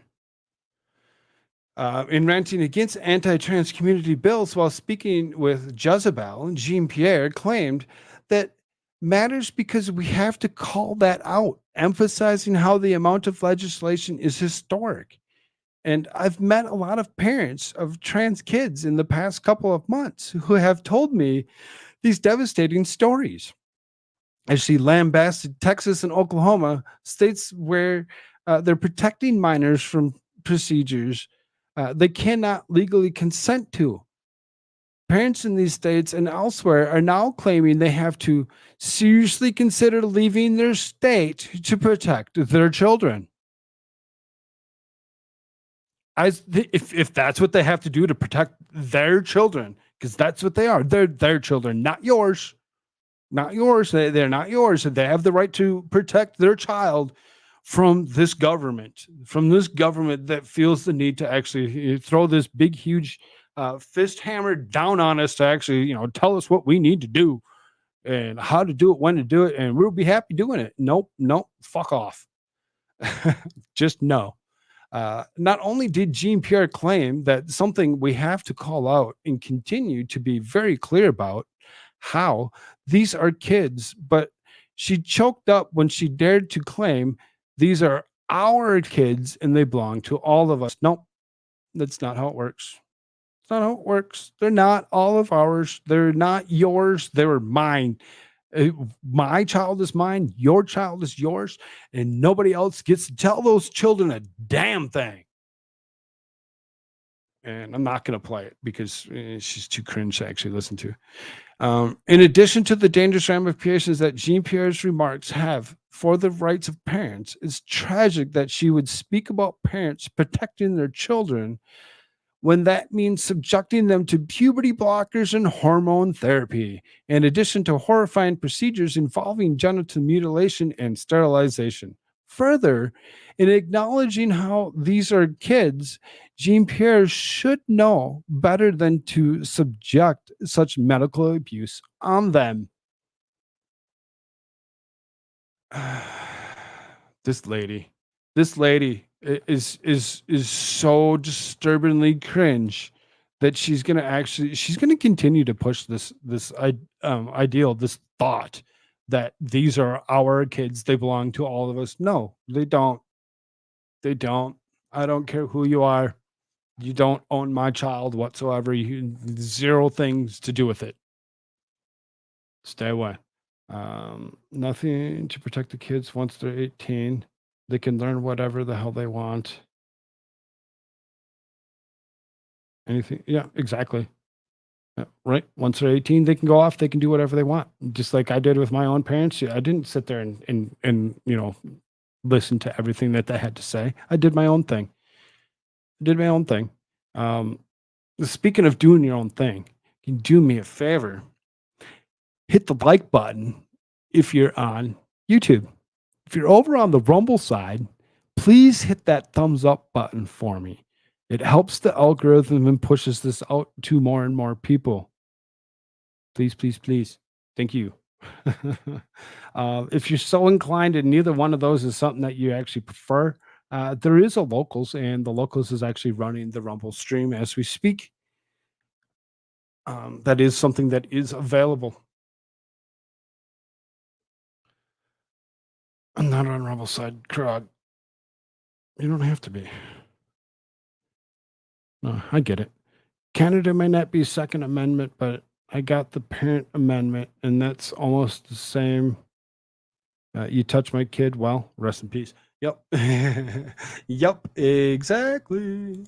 In ranting against anti-trans community bills while speaking with Jezebel, Jean-Pierre claimed that matters because we have to call that out, emphasizing how the amount of legislation is historic. And I've met a lot of parents of trans kids in the past couple of months who have told me these devastating stories. As she lambasted Texas and Oklahoma, states where they're protecting minors from procedures they cannot legally consent to. Parents in these states and elsewhere are now claiming they have to seriously consider leaving their state to protect their children. If that's what they have to do to protect their children, because that's what they are. They're their children, not yours. Not yours. They're not yours. They have the right to protect their child from this government that feels the need to actually throw this big, huge fist hammer down on us to actually, tell us what we need to do and how to do it, when to do it, and we'll be happy doing it. Nope, fuck off. Just know. Not only did Jean Pierre claim that something we have to call out and continue to be very clear about how these are kids, but she choked up when she dared to claim these are our kids and they belong to all of us. Nope, that's not how it works. It's not how it works. They're not all of ours. They're not yours. They're mine. My child is mine. Your child is yours. And nobody else gets to tell those children a damn thing. And I'm not going to play it because she's too cringe to actually listen to. In addition to the dangerous ramifications that Jean Pierre's remarks have for the rights of parents, it's tragic that she would speak about parents protecting their children when that means subjecting them to puberty blockers and hormone therapy, in addition to horrifying procedures involving genital mutilation and sterilization. Further, in acknowledging how these are kids, Jean Pierre should know better than to subject such medical abuse on them. This lady is so disturbingly cringe that she's gonna continue to push this ideal, this thought that these are our kids, they belong to all of us. No, they don't. They don't. I don't care who you are. You don't own my child whatsoever. You zero things to do with it. Stay away. Nothing to protect the kids once they're 18. They can learn whatever the hell they want. Anything? Yeah, exactly. Yeah, right. Once they're 18, they can go off. They can do whatever they want. Just like I did with my own parents. I didn't sit there and listen to everything that they had to say. I did my own thing. Speaking of doing your own thing, can you do me a favor? Hit the like button if you're on YouTube. If you're over on the Rumble side, please hit that thumbs up button for me. It helps the algorithm and pushes this out to more and more people. Please, please, please. Thank you. If you're so inclined and neither one of those is something that you actually prefer, there is a Locals, and the Locals is actually running the Rumble stream as we speak. That is something that is available. I'm not on Rumble side, Krog. You don't have to be. No, I get it. Canada may not be Second Amendment, but I got the Parent Amendment, and that's almost the same. You touch my kid, well, rest in peace. Yep. Yep, exactly.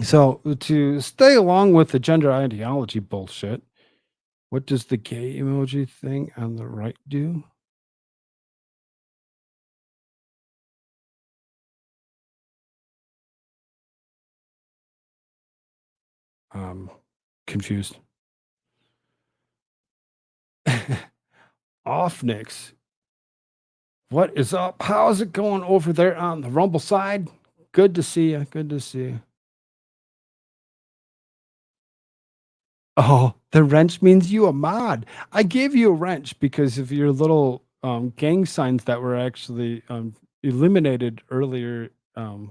So, to stay along with the gender ideology bullshit, what does the gay emoji thing on the right do? Confused. Offnix. What is up? How's it going over there on the Rumble side? Good to see you. Good to see you. Oh, the wrench means you a mod. I gave you a wrench because of your little gang signs that were actually eliminated earlier. I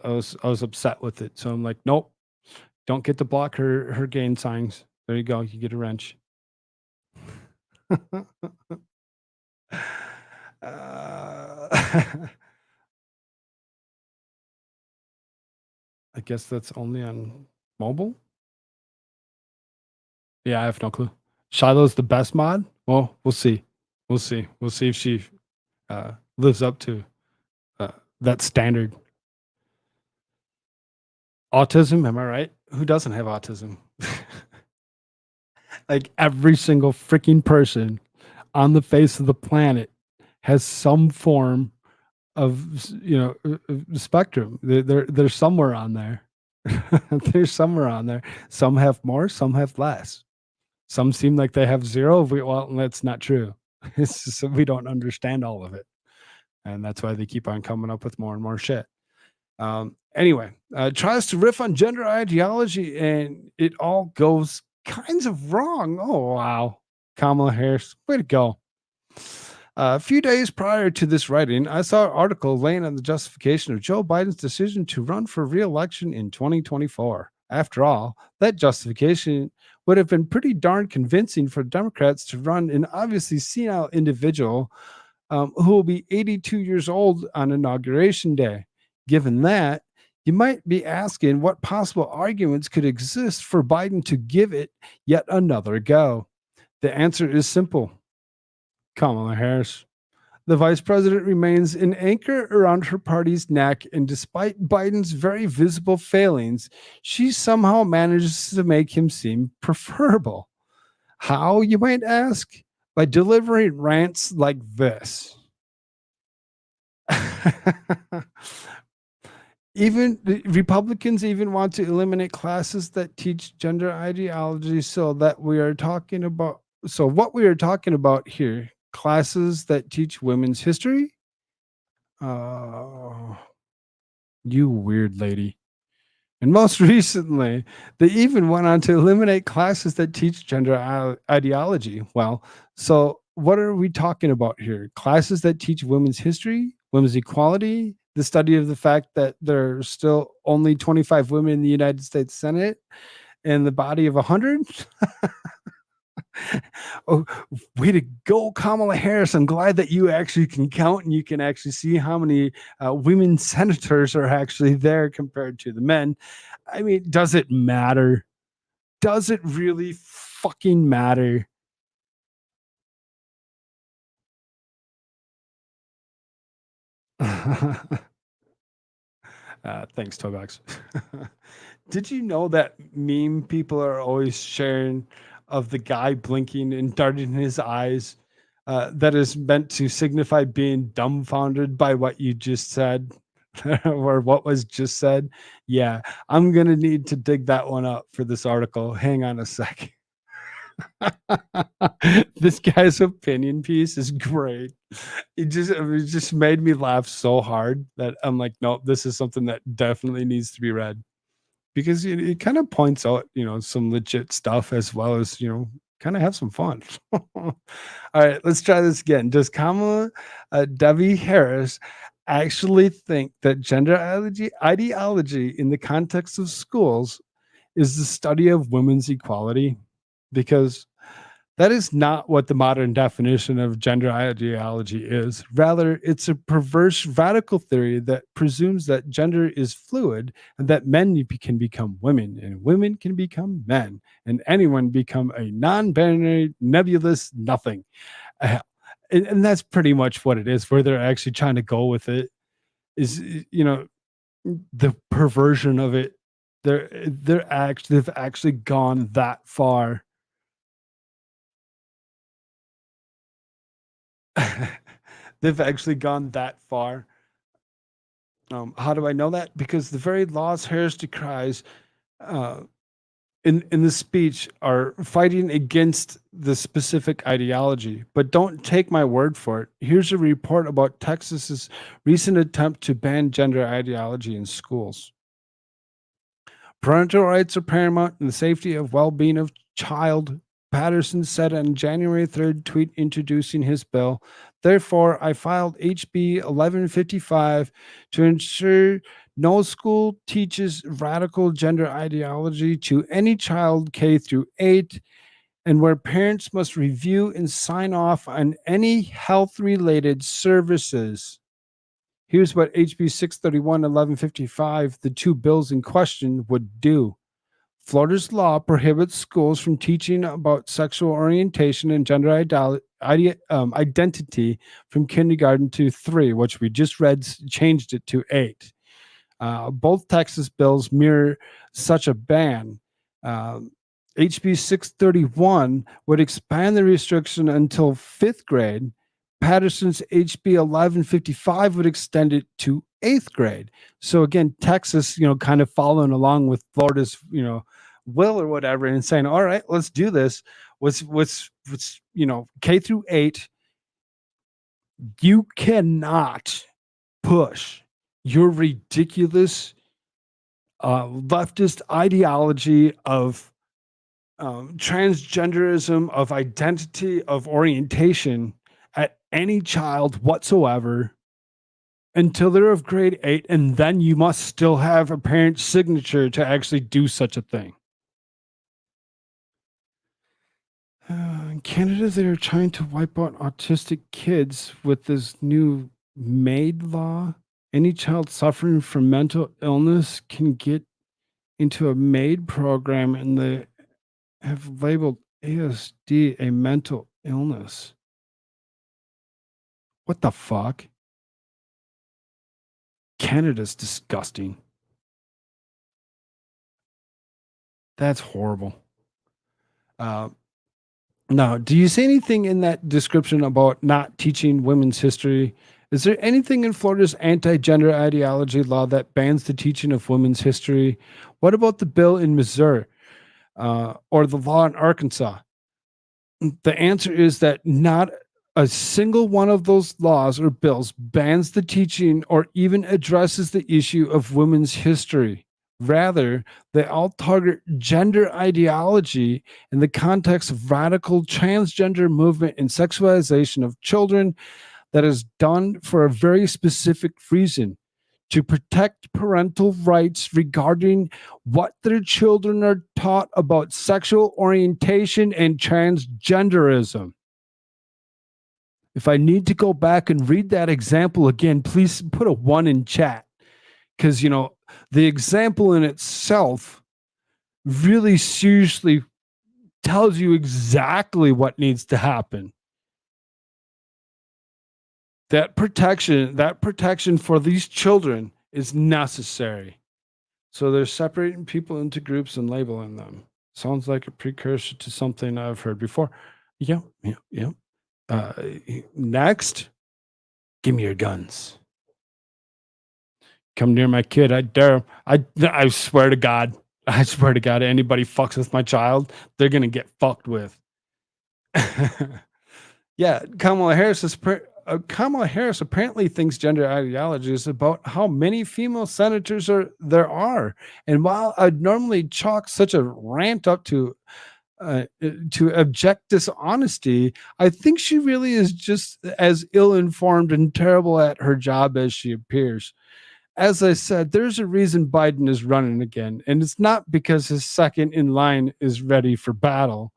was upset with it, so I'm like, nope, don't get to block her gang signs. There you go. You get a wrench. I guess that's only on mobile. Yeah, I have no clue. Shiloh's the best mod. Well, we'll see. We'll see. We'll see if she lives up to that standard. Autism, am I right? Who doesn't have autism? Like every single freaking person on the face of the planet has some form of spectrum. They're somewhere on there. They're somewhere on there. Some have more, some have less. Some seem like they have zero. Well, that's not true. It's just we don't understand all of it, and that's why they keep on coming up with more and more shit. Anyway, tries to riff on gender ideology, and it all goes kinds of wrong. Oh wow, Kamala Harris, way to go! A few days prior to this writing, I saw an article laying on the justification of Joe Biden's decision to run for re-election in 2024. After all, that justification would have been pretty darn convincing for Democrats to run an obviously senile individual who will be 82 years old on Inauguration Day. Given that, you might be asking what possible arguments could exist for Biden to give it yet another go. The answer is simple: Kamala Harris. The vice president remains an anchor around her party's neck, and despite Biden's very visible failings, she somehow manages to make him seem preferable. How, you might ask? By delivering rants like this. Even the Republicans even want to eliminate classes that teach gender ideology, so that we are talking about what we are talking about here, classes that teach women's history. Oh, you weird lady. And most recently, they even went on to eliminate classes that teach gender ideology. Well, so what are we talking about here? Classes that teach women's history, women's equality, the study of the fact that there are still only 25 women in the United States Senate and the body of 100? Oh, way to go, Kamala Harris. I'm glad that you actually can count and you can actually see how many women senators are actually there compared to the men. I mean, does it matter? Does it really fucking matter? Thanks, Tobax. Did you know that meme people are always sharing of the guy blinking and darting his eyes? That is meant to signify being dumbfounded by what you just said or what was just said. Yeah, I'm going to need to dig that one up for this article. Hang on a sec. This guy's opinion piece is great. It just made me laugh so hard that I'm like, no, this is something that definitely needs to be read, because it kind of points out, some legit stuff, as well as, kind of have some fun. All right, let's try this again. Does Kamala Devi Harris actually think that gender ideology in the context of schools is the study of women's equality? Because that is not what the modern definition of gender ideology is. Rather, it's a perverse radical theory that presumes that gender is fluid and that men can become women and women can become men and anyone become a non-binary nebulous nothing. And that's pretty much what it is. Where they're actually trying to go with it is, the perversion of it. They've actually gone that far. They've actually gone that far. How do I know that? Because the very laws Harris decries in the speech are fighting against the specific ideology. But don't take my word for it. Here's a report about Texas's recent attempt to ban gender ideology in schools. Parental rights are paramount in the safety of well-being of child, Patterson said on January 3rd tweet introducing his bill. Therefore, I filed HB 1155 to ensure no school teaches radical gender ideology to any child K through 8, and where parents must review and sign off on any health-related services. Here's what HB 631 1155, the two bills in question, would do. Florida's law prohibits schools from teaching about sexual orientation and gender identity from kindergarten to 3, which we just read changed it to 8. Both Texas bills mirror such a ban. HB 631 would expand the restriction until 5th grade. Patterson's HB 1155 would extend it to 8th grade. So again, Texas, kind of following along with Florida's, will or whatever, and saying, all right, let's do this. What's K through 8, you cannot push your ridiculous leftist ideology of transgenderism, of identity, of orientation at any child whatsoever until they're of grade 8, and then you must still have a parent's signature to actually do such a thing. In Canada, they're trying to wipe out autistic kids with this new MAID law. Any child suffering from mental illness can get into a MAID program, and they have labeled ASD a mental illness. What the fuck? Canada's disgusting. That's horrible. Now, do you see anything in that description about not teaching women's history? Is there anything in Florida's anti-gender ideology law that bans the teaching of women's history? What about the bill in Missouri or the law in Arkansas? The answer is that not a single one of those laws or bills bans the teaching or even addresses the issue of women's history. Rather, they all target gender ideology in the context of radical transgender movement and sexualization of children that is done for a very specific reason: to protect parental rights regarding what their children are taught about sexual orientation and transgenderism. If I need to go back and read that example again, please put a 1 in chat. Because, the example in itself really seriously tells you exactly what needs to happen. That protection for these children is necessary. So they're separating people into groups and labeling them. Sounds like a precursor to something I've heard before. Yeah. Next, give me your guns. Come near my kid, I dare him. I swear to God. Anybody fucks with my child, they're gonna get fucked with. Yeah, Kamala Harris apparently thinks gender ideology is about how many female senators there are. And while I'd normally chalk such a rant up to abject dishonesty, I think she really is just as ill-informed and terrible at her job as she appears. As I said, there's a reason Biden is running again, and it's not because his second in line is ready for battle.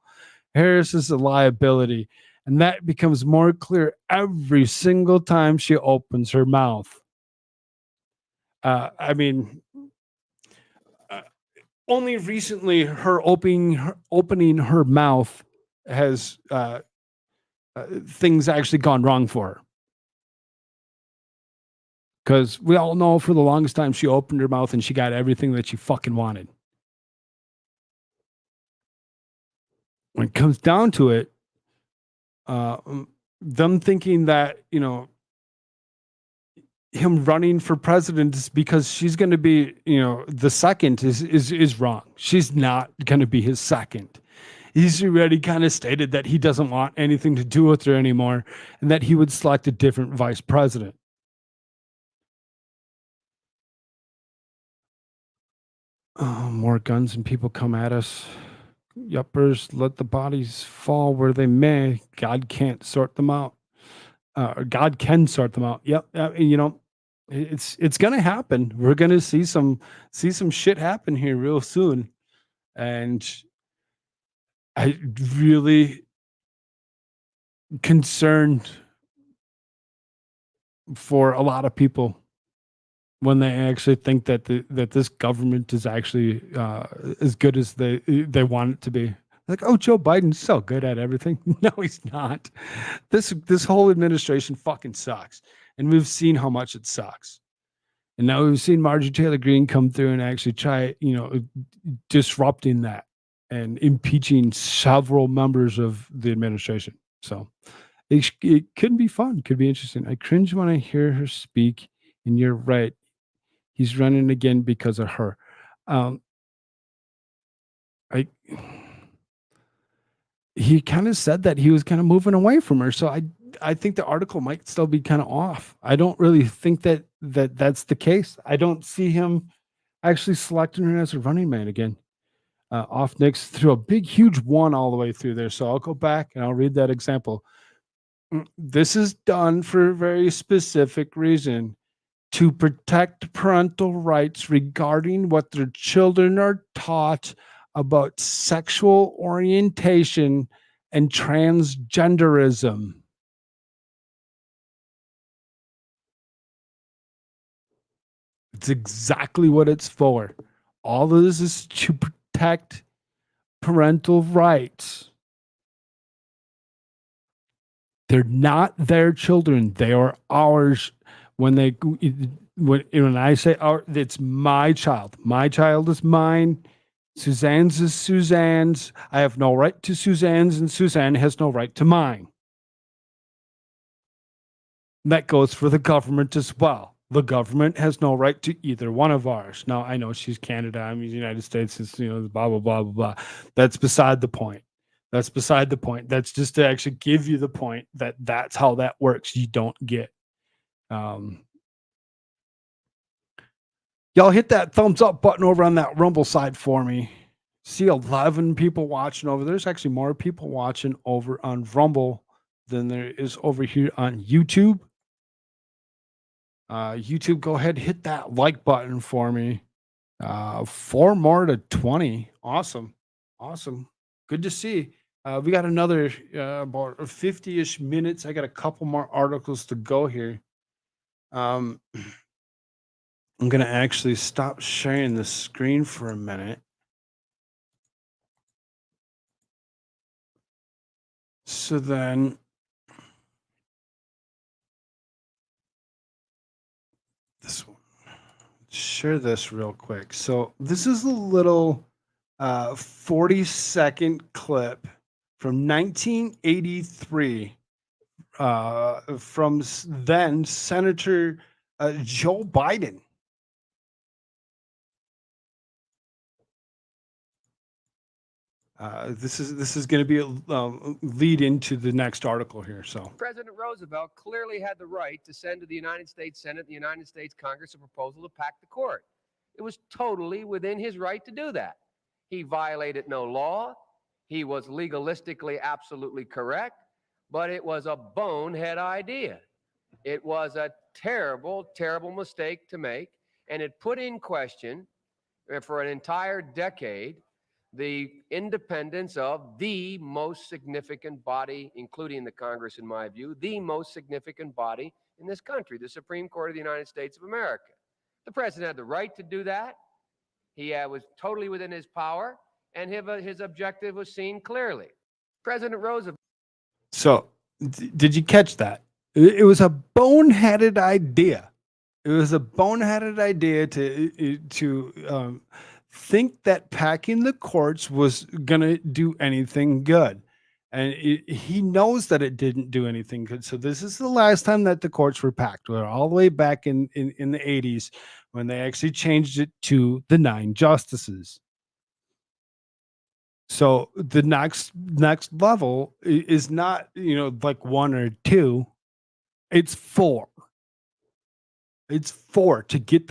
Harris is a liability, and that becomes more clear every single time she opens her mouth. Only recently her opening her mouth has things actually gone wrong for her. Because we all know for the longest time she opened her mouth and she got everything that she fucking wanted. When it comes down to it, them thinking that, him running for president is because she's going to be, the second is wrong. She's not going to be his second. He's already kind of stated that he doesn't want anything to do with her anymore and that he would select a different vice president. More guns and people come at us. Yuppers, let the bodies fall where they may. God can't sort them out. God can sort them out. Yep. It's gonna happen. We're gonna see some shit happen here real soon, and I really concerned for a lot of people when they actually think that that this government is actually as good as they want it to be. Like, oh, Joe Biden's so good at everything. No, he's not. This whole administration fucking sucks, and we've seen how much it sucks. And now we've seen Marjorie Taylor Greene come through and actually try, disrupting that and impeaching several members of the administration. So it could be fun, could be interesting. I cringe when I hear her speak, and you're right. He's running again because of her. He kind of said that he was kind of moving away from her. So I think the article might still be kind of off. I don't really think that's the case. I don't see him actually selecting her as a running mate again. Off Nick's threw a big, huge 1 all the way through there. So I'll go back and I'll read that example. This is done for a very specific reason, to protect parental rights regarding what their children are taught about sexual orientation and transgenderism. It's exactly what it's for. All of this is to protect parental rights. They're not their children. They are ours. When I say our, it's my child. My child is mine. Suzanne's is Suzanne's. I have no right to Suzanne's, and Suzanne has no right to mine. That goes for the government as well. The government has no right to either one of ours. Now, I know she's Canada. I'm the United States. It's, blah, blah, blah, blah, blah. That's beside the point. That's beside the point. That's just to actually give you the point that that's how that works. You don't get. Y'all hit that thumbs up button over on that Rumble side for me. See 11 people watching over. There's actually more people watching over on Rumble than there is over here on YouTube. YouTube, go ahead, hit that like button for me. 4 more to 20. Awesome. Good to see. We got another about 50-ish minutes. I got a couple more articles to go here. I'm going to actually stop sharing the screen for a minute. So then this one, share this real quick. So this is a little 40-second clip from 1983 from then Senator Joe Biden. This is going to be a lead into the next article here. So President Roosevelt clearly had the right to send to the United States Senate and the United States Congress a proposal to pack the court. It was totally within his right to do that. He violated no law. He was legalistically absolutely correct, but it was a bonehead idea. It was a terrible, terrible mistake to make, and it put in question for an entire decade the independence of the most significant body, including the Congress, in my view, the most significant body in this country, the Supreme Court of the United States of America. The president had the right to do that. He was totally within his power, and his objective was seen clearly. President Roosevelt. So, did you catch that? It was a boneheaded idea. It was a boneheaded idea to think that packing the courts was going to do anything good. And he knows that it didn't do anything good. So this is the last time that the courts were packed. We're all the way back in the 80s when they actually changed it to the 9 justices. So the next level is not, like 1 or 2. It's 4. It's 4 to get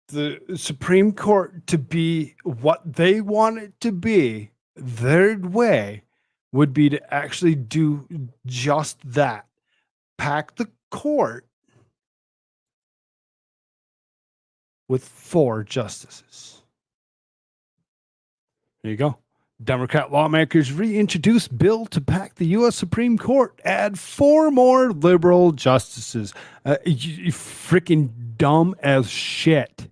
the Supreme Court to be what they want it to be. Their way would be to actually do just that. Pack the court with 4 justices. There you go. Democrat lawmakers reintroduce bill to pack the U.S. Supreme Court, add 4 more liberal justices. You freaking dumb as shit.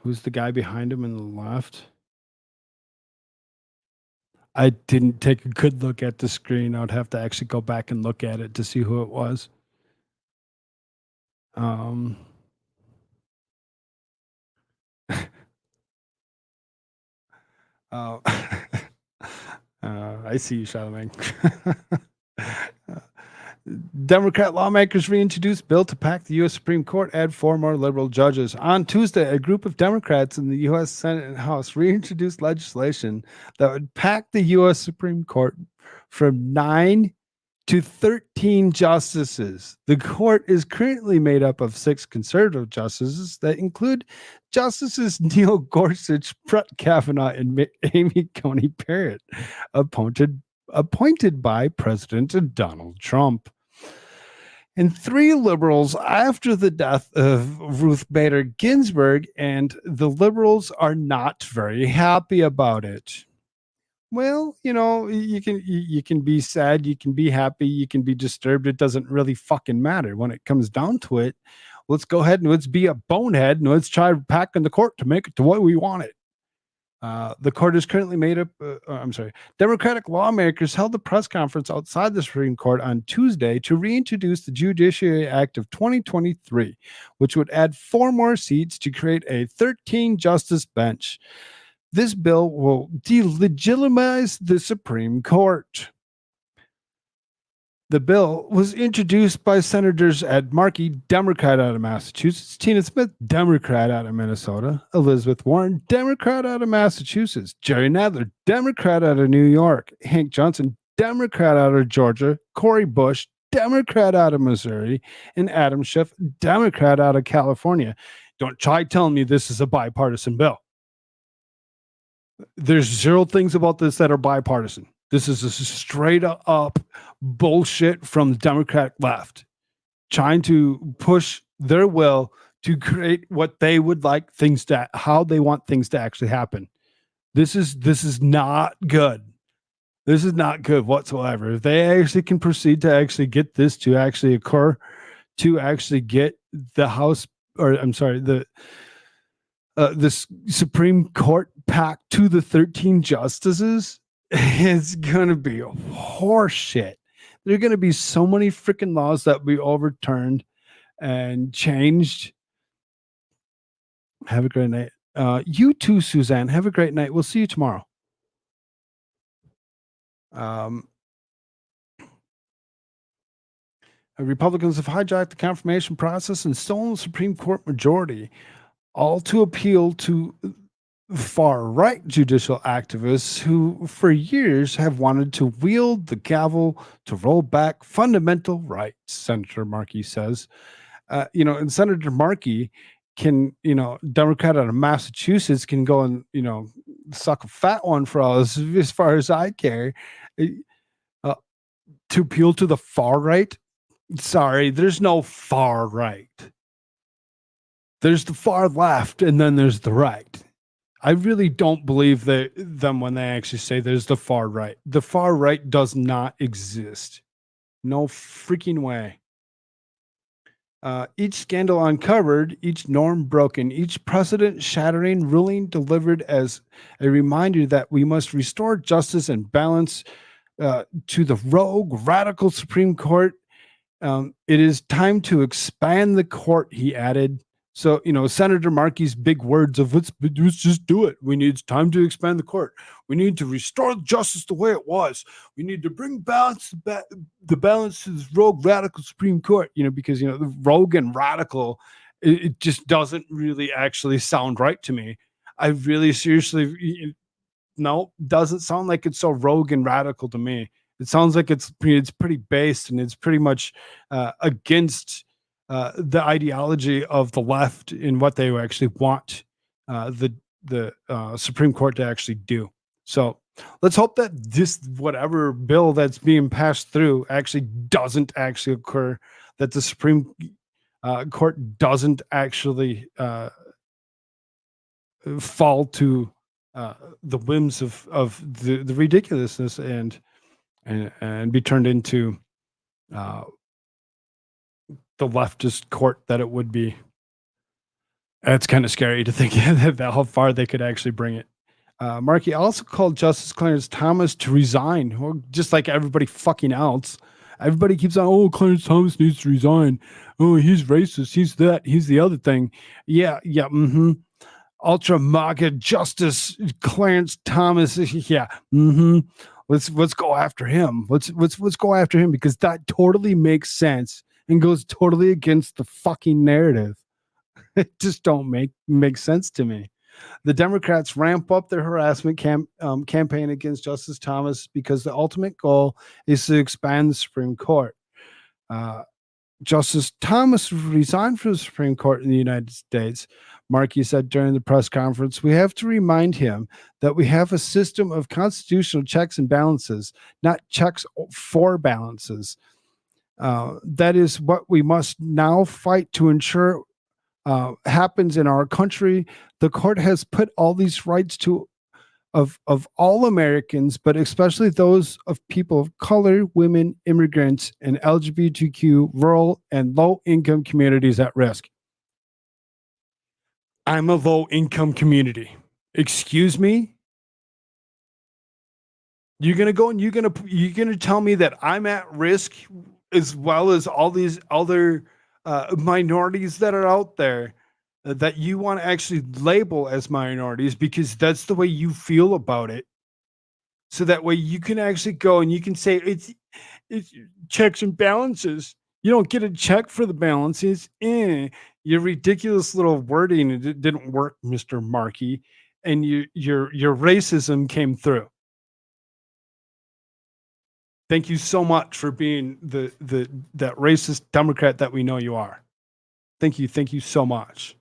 Who's the guy behind him in the left? I didn't take a good look at the screen. I would have to actually go back and look at it to see who it was. I see you, Charlemagne. Democrat lawmakers reintroduced bill to pack the U.S. Supreme Court, add 4 more liberal judges. On Tuesday, a group of Democrats in the U.S. Senate and House reintroduced legislation that would pack the U.S. Supreme Court from 9 to 13 justices. The court is currently made up of 6 conservative justices that include Justices Neil Gorsuch, Brett Kavanaugh, and Amy Coney Barrett, appointed by President Donald Trump. And 3 liberals after the death of Ruth Bader Ginsburg, and the liberals are not very happy about it. Well, you can be sad, you can be happy, you can be disturbed. It doesn't really fucking matter when it comes down to it. Let's go ahead and let's be a bonehead and let's try packing the court to make it to what we want it. The court is currently made up. Democratic lawmakers held a press conference outside the Supreme Court on Tuesday to reintroduce the Judiciary Act of 2023, which would add 4 more seats to create a 13-justice bench. This bill will delegitimize the Supreme Court. The bill was introduced by Senators Ed Markey, Democrat out of Massachusetts, Tina Smith, Democrat out of Minnesota, Elizabeth Warren, Democrat out of Massachusetts, Jerry Nadler, Democrat out of New York, Hank Johnson, Democrat out of Georgia, Cory Bush, Democrat out of Missouri, and Adam Schiff, Democrat out of California. Don't try telling me this is a bipartisan bill. There's 0 things about this that are bipartisan. This is a straight up bullshit from the Democratic left, trying to push their will to create what they would like things to, how they want things to actually happen. This is not good. This is not good whatsoever. If they actually can proceed to actually get this to actually occur, to actually get the House, or I'm sorry, this Supreme Court packed to the 13 justices, it's going to be horse shit. There are going to be so many freaking laws that will be overturned and changed. Have a great night. You too, Suzanne. Have a great night. We'll see you tomorrow. Republicans have hijacked the confirmation process and stolen the Supreme Court majority, all to appeal to far-right judicial activists who for years have wanted to wield the gavel to roll back fundamental rights, Senator Markey says. And Senator Markey can, Democrat out of Massachusetts can go and, suck a fat one for all as far as I care. To appeal to the far right? Sorry, there's no far right. There's the far left and then there's the right. I really don't believe them when they actually say there's the far right. The far right does not exist. No freaking way. Each scandal uncovered, each norm broken, each precedent-shattering ruling delivered as a reminder that we must restore justice and balance to the rogue, radical Supreme Court. It is time to expand the court, he added. So, Senator Markey's big words of let's just do it. It's time to expand the court. We need to restore justice the way it was. We need to bring balance, the balance to this rogue radical Supreme Court, because, the rogue and radical, it just doesn't really actually sound right to me. I really seriously, doesn't sound like it's so rogue and radical to me. It sounds like it's pretty based and it's pretty much against the ideology of the left in what they actually want the Supreme Court to actually do. So let's hope that this whatever bill that's being passed through actually doesn't actually occur, that the Supreme Court doesn't actually fall to the whims of the ridiculousness and be turned into the leftist court that it would be. It's kind of scary to think that how far they could actually bring it. Markey also called Justice Clarence Thomas to resign, or just like everybody fucking else. Everybody keeps on, Clarence Thomas needs to resign. Oh, he's racist. He's that. He's the other thing. Yeah. Ultra MAGA Justice Clarence Thomas. Yeah. Let's go after him. Let's go after him because that totally makes sense and goes totally against the fucking narrative. It just don't make sense to me. The Democrats ramp up their harassment campaign against Justice Thomas because the ultimate goal is to expand the Supreme Court. Justice Thomas resigned from the Supreme Court in the United States. Markey said during the press conference, "We have to remind him that we have a system of constitutional checks and balances, not checks for balances. That is what we must now fight to ensure happens in our country. The court has put all these rights of all Americans, but especially those of people of color, women, immigrants, and LGBTQ, rural, and low-income communities at risk." I'm a low-income community. Excuse me? You're gonna go and you're gonna tell me that I'm at risk as well as all these other minorities that are out there that you want to actually label as minorities because that's the way you feel about it. So that way you can actually go and you can say it's checks and balances. You don't get a check for the balances. Your ridiculous little wording, it didn't work, Mr. Markey, and your racism came through. Thank you so much for being that racist Democrat that we know you are. Thank you so much.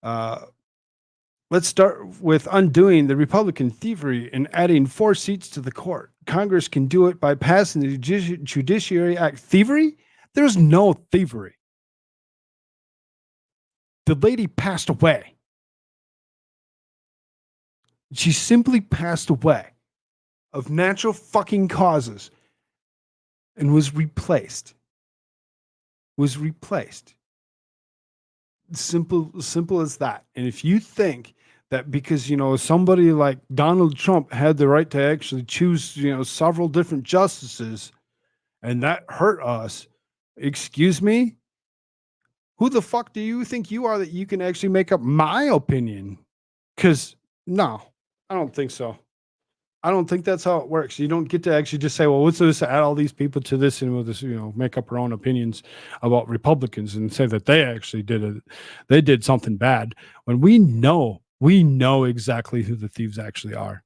Let's start with undoing the Republican thievery and adding 4 seats to the court. Congress can do it by passing the Judiciary Act. Thievery? There's no thievery. The lady passed away. She simply passed away of natural fucking causes and was replaced. Simple as that. And if you think that because, somebody like Donald Trump had the right to actually choose, several different justices and that hurt us, excuse me? Who the fuck do you think you are that you can actually make up my opinion? Because no, I don't think so. I don't think that's how it works. You don't get to actually just say, well, let's just add all these people to this and we'll just, make up our own opinions about Republicans and say that they actually they did something bad when we know exactly who the thieves actually are.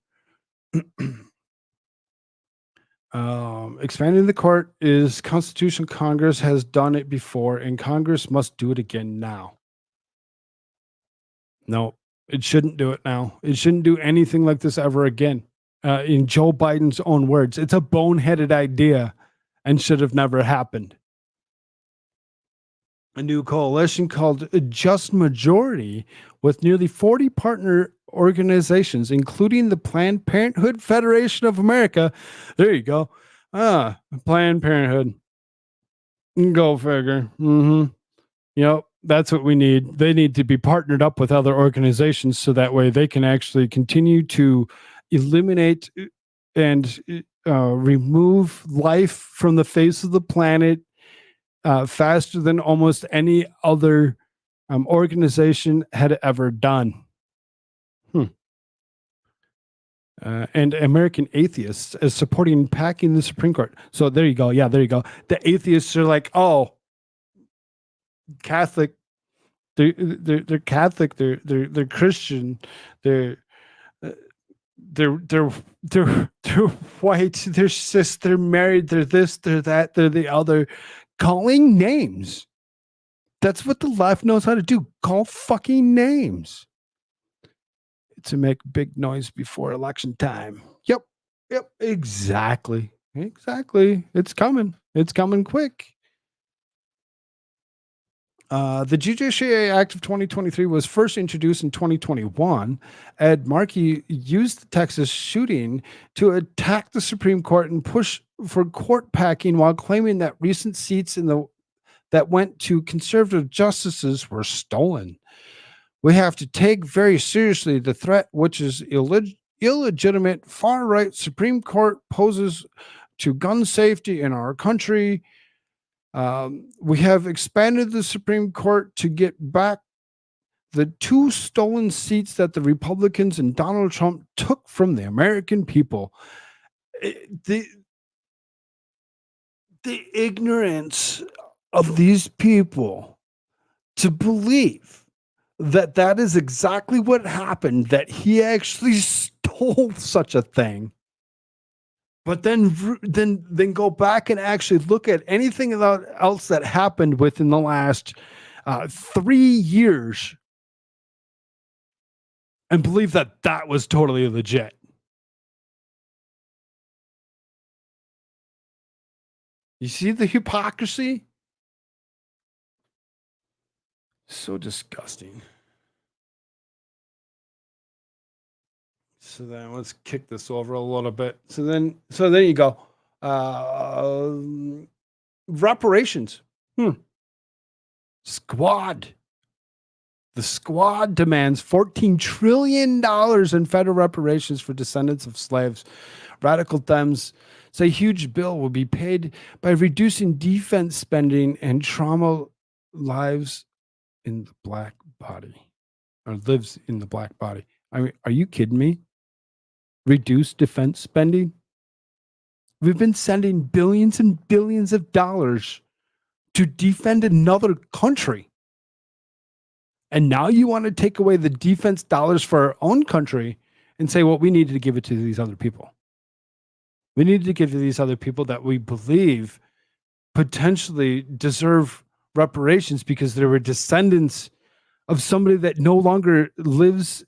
Expanding the court is constitutional. Congress has done it before and Congress must do it again now. No, it shouldn't do it now. It shouldn't do anything like this ever again. In Joe Biden's own words, it's a boneheaded idea and should have never happened. A new coalition called Just Majority with nearly 40 partner organizations, including the Planned Parenthood Federation of America. There you go. Planned Parenthood. Go figure. Yep, that's what we need. They need to be partnered up with other organizations so that way they can actually continue to eliminate and remove life from the face of the planet faster than almost any other organization had ever done. And American atheists as supporting packing the Supreme Court. So there you go. Yeah, there you go. The atheists are like, oh, Catholic. They're Catholic. They're Christian. They're white, they're cis, they're married, they're this, they're that, they're the other. Calling names. That's what the left knows how to do. Call fucking names. To make big noise before election time. Yep, exactly. It's coming quick. The Judiciary Act of 2023 was first introduced in 2021. Ed Markey used the Texas shooting to attack the Supreme Court and push for court packing while claiming that recent seats that went to conservative justices were stolen. We have to take very seriously the threat which is illegitimate far-right Supreme Court poses to gun safety in our country. We have expanded the Supreme Court to get back the 2 stolen seats that the Republicans and Donald Trump took from the American people. The ignorance of these people to believe that is exactly what happened, that he actually stole such a thing. But then go back and actually look at anything else that happened within the last 3 years and believe that was totally legit. You see the hypocrisy? So disgusting. So then let's kick this over a little bit. So then you go. Reparations. Squad. The squad demands $14 trillion in federal reparations for descendants of slaves. Radical Dems say huge bill will be paid by reducing defense spending and trauma lives in the black body. Or lives in the black body. I mean, are you kidding me? Reduce defense spending? We've been sending billions and billions of dollars to defend another country. And now you want to take away the defense dollars for our own country and say, well, we needed to give it to these other people. We needed to give to these other people that we believe potentially deserve reparations because they were descendants of somebody that no longer lives.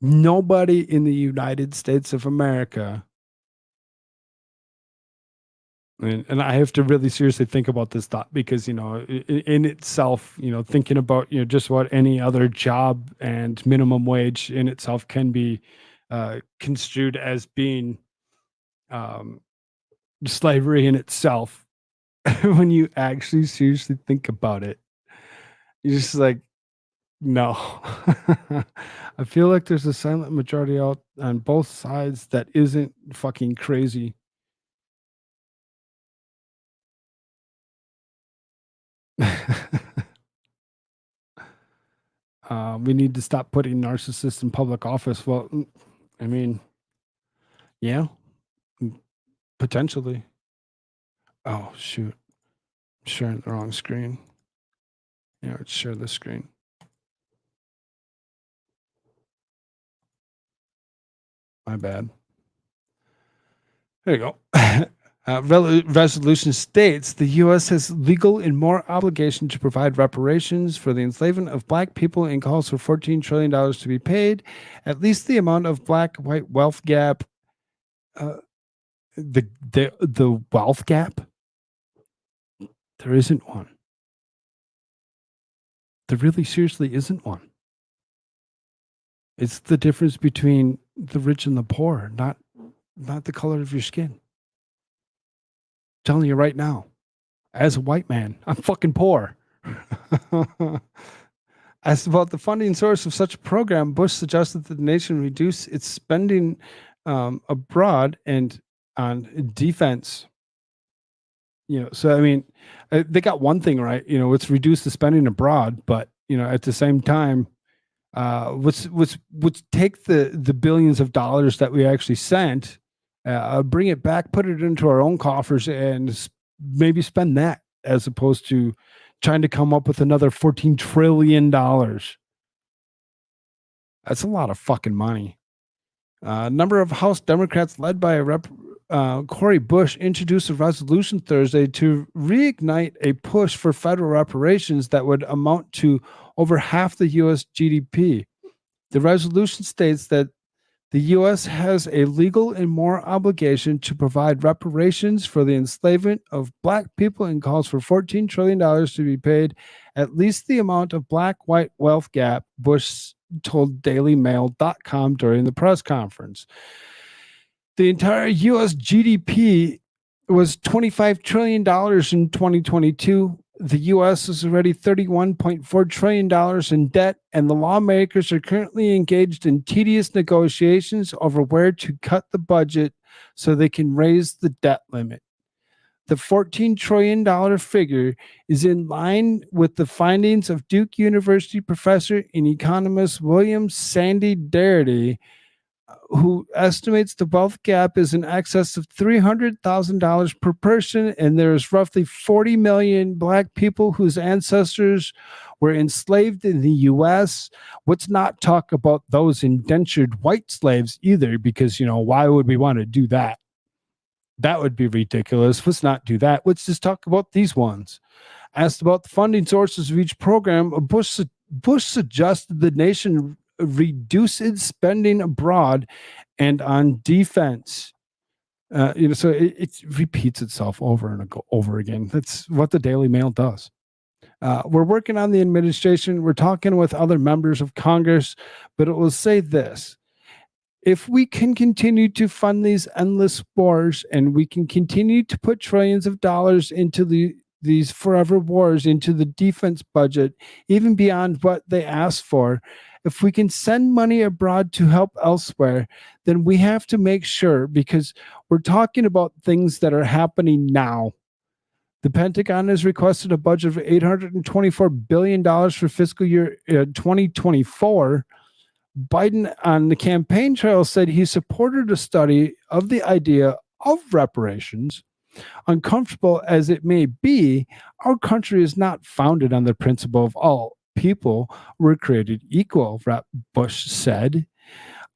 Nobody in the United States of America, and I have to really seriously think about this thought because, in itself, thinking about, just about any other job and minimum wage in itself can be construed as being slavery in itself. When you actually seriously think about it, you're just like, no. I feel like there's a silent majority out on both sides that isn't fucking crazy. We need to stop putting narcissists in public office. Well, I mean, yeah, potentially. Oh, shoot. I'm sharing the wrong screen. Yeah, let's share this screen. My bad. There you go. Resolution states the U.S. has legal and moral obligation to provide reparations for the enslavement of black people and calls for $14 trillion to be paid, at least the amount of black-white wealth gap. The wealth gap? There isn't one. There really seriously isn't one. It's the difference between the rich and the poor, not the color of your skin. Telling you right now, as a white man, I'm fucking poor. As about the funding source of such a program, Bush suggested that the nation reduce its spending abroad and on defense. So I mean, they got one thing right. It's reduce the spending abroad, but at the same time, let's take the billions of dollars that we actually sent. Bring it back, put it into our own coffers, and maybe spend that as opposed to trying to come up with another $14 trillion. That's a lot of fucking money. A number of House Democrats led by Cory Bush introduced a resolution Thursday to reignite a push for federal reparations that would amount to over half the U.S. GDP. The resolution states that the U.S. has a legal and moral obligation to provide reparations for the enslavement of black people and calls for $14 trillion to be paid, at least the amount of black-white wealth gap, Bush told DailyMail.com during the press conference. The entire U.S. GDP was $25 trillion in 2022. The U.S. is already $31.4 trillion in debt, and the lawmakers are currently engaged in tedious negotiations over where to cut the budget so they can raise the debt limit. The $14 trillion figure is in line with the findings of Duke University professor and economist William Sandy Darity who estimates the wealth gap is in excess of $300,000 per person, and there's roughly 40 million Black people whose ancestors were enslaved in the U.S. Let's not talk about those indentured white slaves either, because, why would we want to do that? That would be ridiculous. Let's not do that. Let's just talk about these ones. Asked about the funding sources of each program, Bush suggested the nation reduce its spending abroad and on defense. So it repeats itself over and over again. That's what the Daily Mail does. We're working on the administration. We're talking with other members of Congress, but it will say this: if we can continue to fund these endless wars, and we can continue to put trillions of dollars into these forever wars, into the defense budget, even beyond what they asked for, if we can send money abroad to help elsewhere, then we have to make sure, because we're talking about things that are happening now. The Pentagon has requested a budget of $824 billion for fiscal year 2024. Biden on the campaign trail said he supported a study of the idea of reparations. Uncomfortable as it may be, our country is not founded on the principle of all people were created equal, Bush said.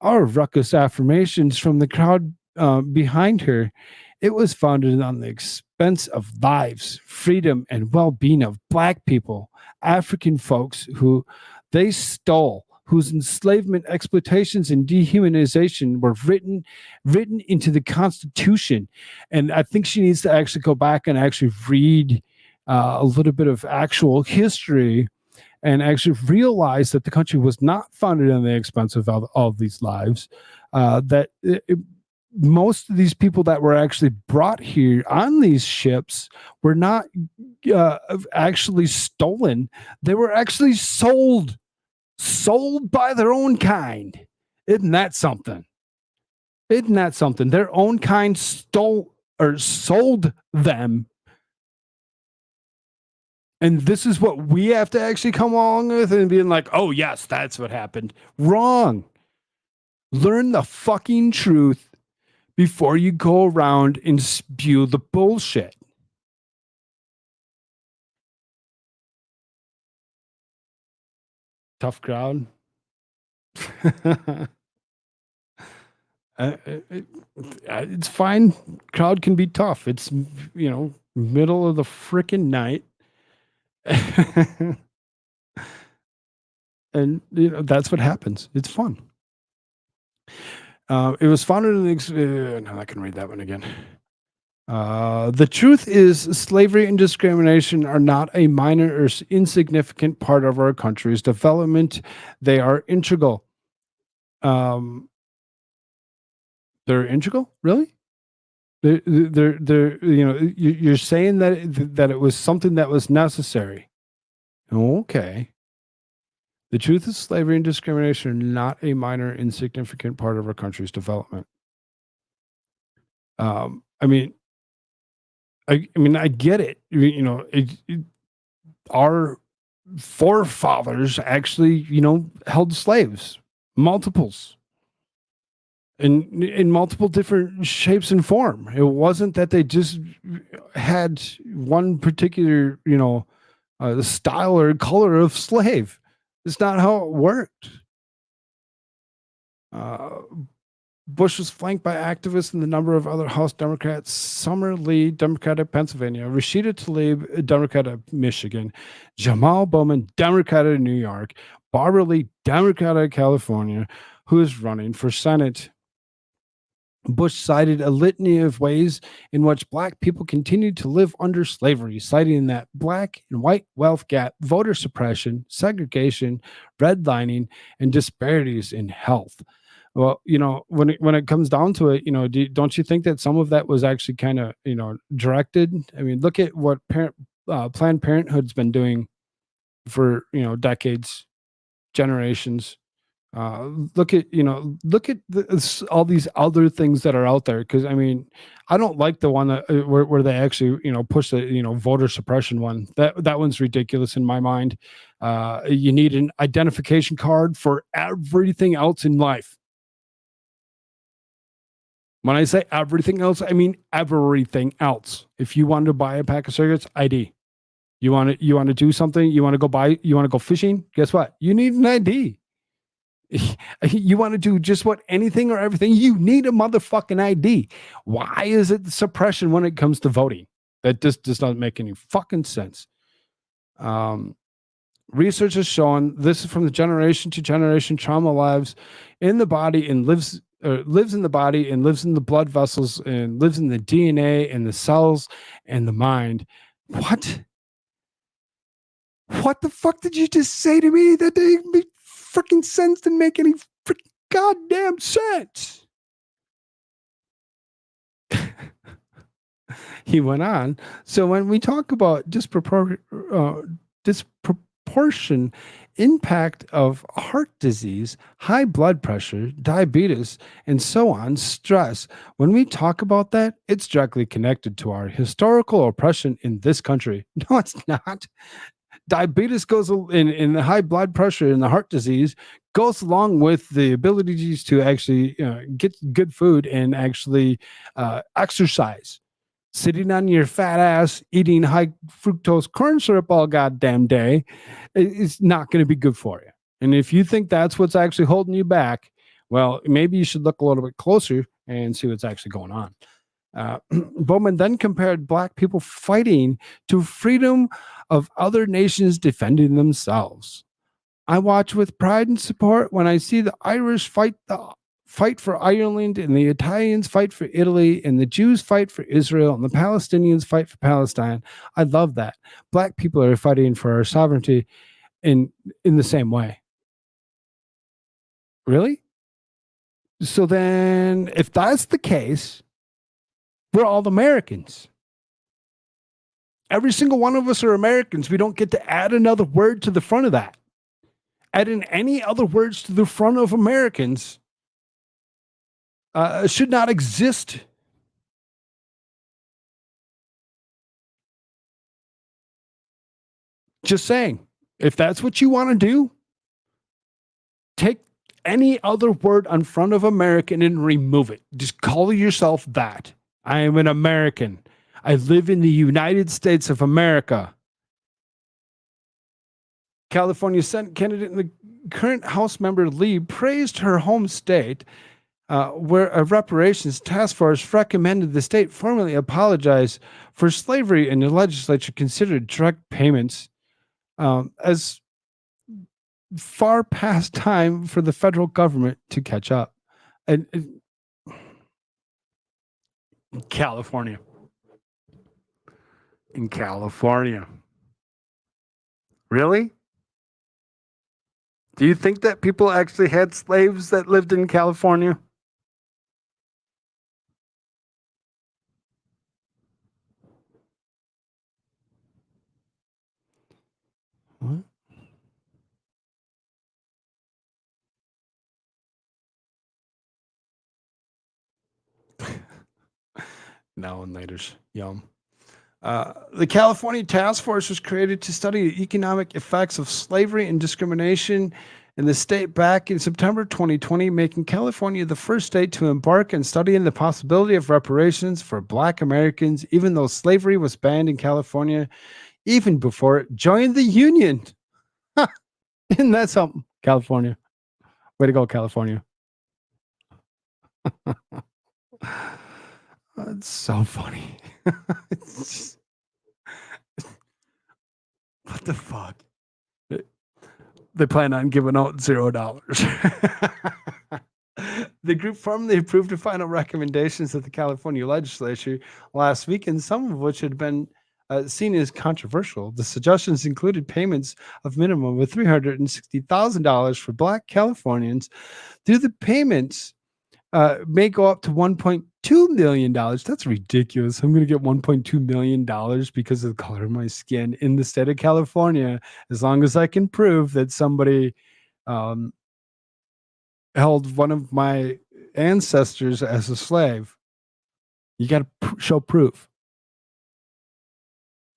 Our ruckus affirmations from the crowd behind her, it was founded on the expense of lives, freedom, and well-being of Black people, African folks who they stole, whose enslavement, exploitations, and dehumanization were written into the Constitution. And I think she needs to actually go back and actually read a little bit of actual history and actually realize that the country was not founded on the expense of all of these lives, most of these people that were actually brought here on these ships were not actually stolen. They were actually sold by their own kind. Isn't that something? Their own kind stole or sold them. And this is what we have to actually come along with and being like, oh, yes, that's what happened. Wrong. Learn the fucking truth before you go around and spew the bullshit. Tough crowd. It's fine. Crowd can be tough. It's, middle of the freaking night. And that's what happens. It's fun. It was founded in no, I can read that one again. The truth is, slavery and discrimination are not a minor or insignificant part of our country's development. They are integral. They're integral, really? You're saying that it was something that was necessary. Okay. The truth is, slavery and discrimination are not a minor, insignificant part of our country's development. I get it. Our forefathers actually, held slaves, multiples, in multiple different shapes and form. It wasn't that they just had one particular, style or color of slave. It's not how it worked. Bush was flanked by activists and a number of other House Democrats. Summer Lee, Democrat of Pennsylvania. Rashida Tlaib, Democrat of Michigan. Jamal Bowman, Democrat of New York. Barbara Lee, Democrat of California, who is running for Senate. Bush cited a litany of ways in which Black people continued to live under slavery, citing that Black and white wealth gap, voter suppression, segregation, redlining, and disparities in health. Well, when it comes down to it, don't you think that some of that was actually kind of, directed? I mean, look at what Planned Parenthood's been doing for, decades, generations. Look at all these other things that are out there. Because I don't like the one that where they actually push the voter suppression one. That one's ridiculous in my mind. You need an identification card for everything else in life. When I say everything else, I mean everything else. If you want to buy a pack of cigarettes, ID. You want to do something, you want to go fishing, guess what? You need an ID. You want to do just what anything or everything, you need a motherfucking ID. Why is it suppression when it comes to voting? That just does not make any fucking sense. Research has shown this is from the generation to generation trauma lives in the body and lives in the body and lives in the blood vessels and lives in the DNA and the cells and the mind. What? What the fuck did you just say to me? That didn't make freaking sense, didn't make any freaking goddamn sense. He went on. So when we talk about disproportion impact of heart disease, high blood pressure, diabetes, and so on, stress, when we talk about that, it's directly connected to our historical oppression in this country. No, it's not. Diabetes goes in the high blood pressure and the heart disease goes along with the abilities to actually get good food and actually exercise. Sitting on your fat ass eating high fructose corn syrup all goddamn day is not going to be good for you. And if you think that's what's actually holding you back, well, maybe you should look a little bit closer and see what's actually going on. Bowman then compared Black people fighting to freedom of other nations defending themselves. I watch with pride and support when I see the Irish fight for Ireland and the Italians fight for Italy and the Jews fight for Israel and the Palestinians fight for Palestine. I love that. Black people are fighting for our sovereignty in the same way. Really? So then if that's the case, we're all Americans. Every single one of us are Americans. We don't get to add another word to the front of that. Adding any other words to the front of Americans should not exist. Just saying, if that's what you want to do, take any other word on front of American and remove it. Just call yourself that. I am an American. I live in the United States of America. California Senate candidate and the current House member Lee praised her home state, where a reparations task force recommended the state formally apologize for slavery, and the legislature considered direct payments as far past time for the federal government to catch up. And California. In California. Really? Do you think that people actually had slaves that lived in California? What? Now and later's yum. The California Task Force was created to study the economic effects of slavery and discrimination in the state back in September 2020, making California the first state to embark on studying the possibility of reparations for Black Americans, even though slavery was banned in California even before it joined the Union. Isn't that something? California. Way to go, California. That's so funny. It's just, what the fuck? They plan on giving out $0. The group formally approved the final recommendations of the California legislature last week, and some of which had been seen as controversial. The suggestions included payments of minimum of $360,000 for Black Californians. Through the payments may go up to $1.2 million. That's ridiculous. I'm going to get $1.2 million because of the color of my skin in the state of California, as long as I can prove that somebody held one of my ancestors as a slave. You got to show proof.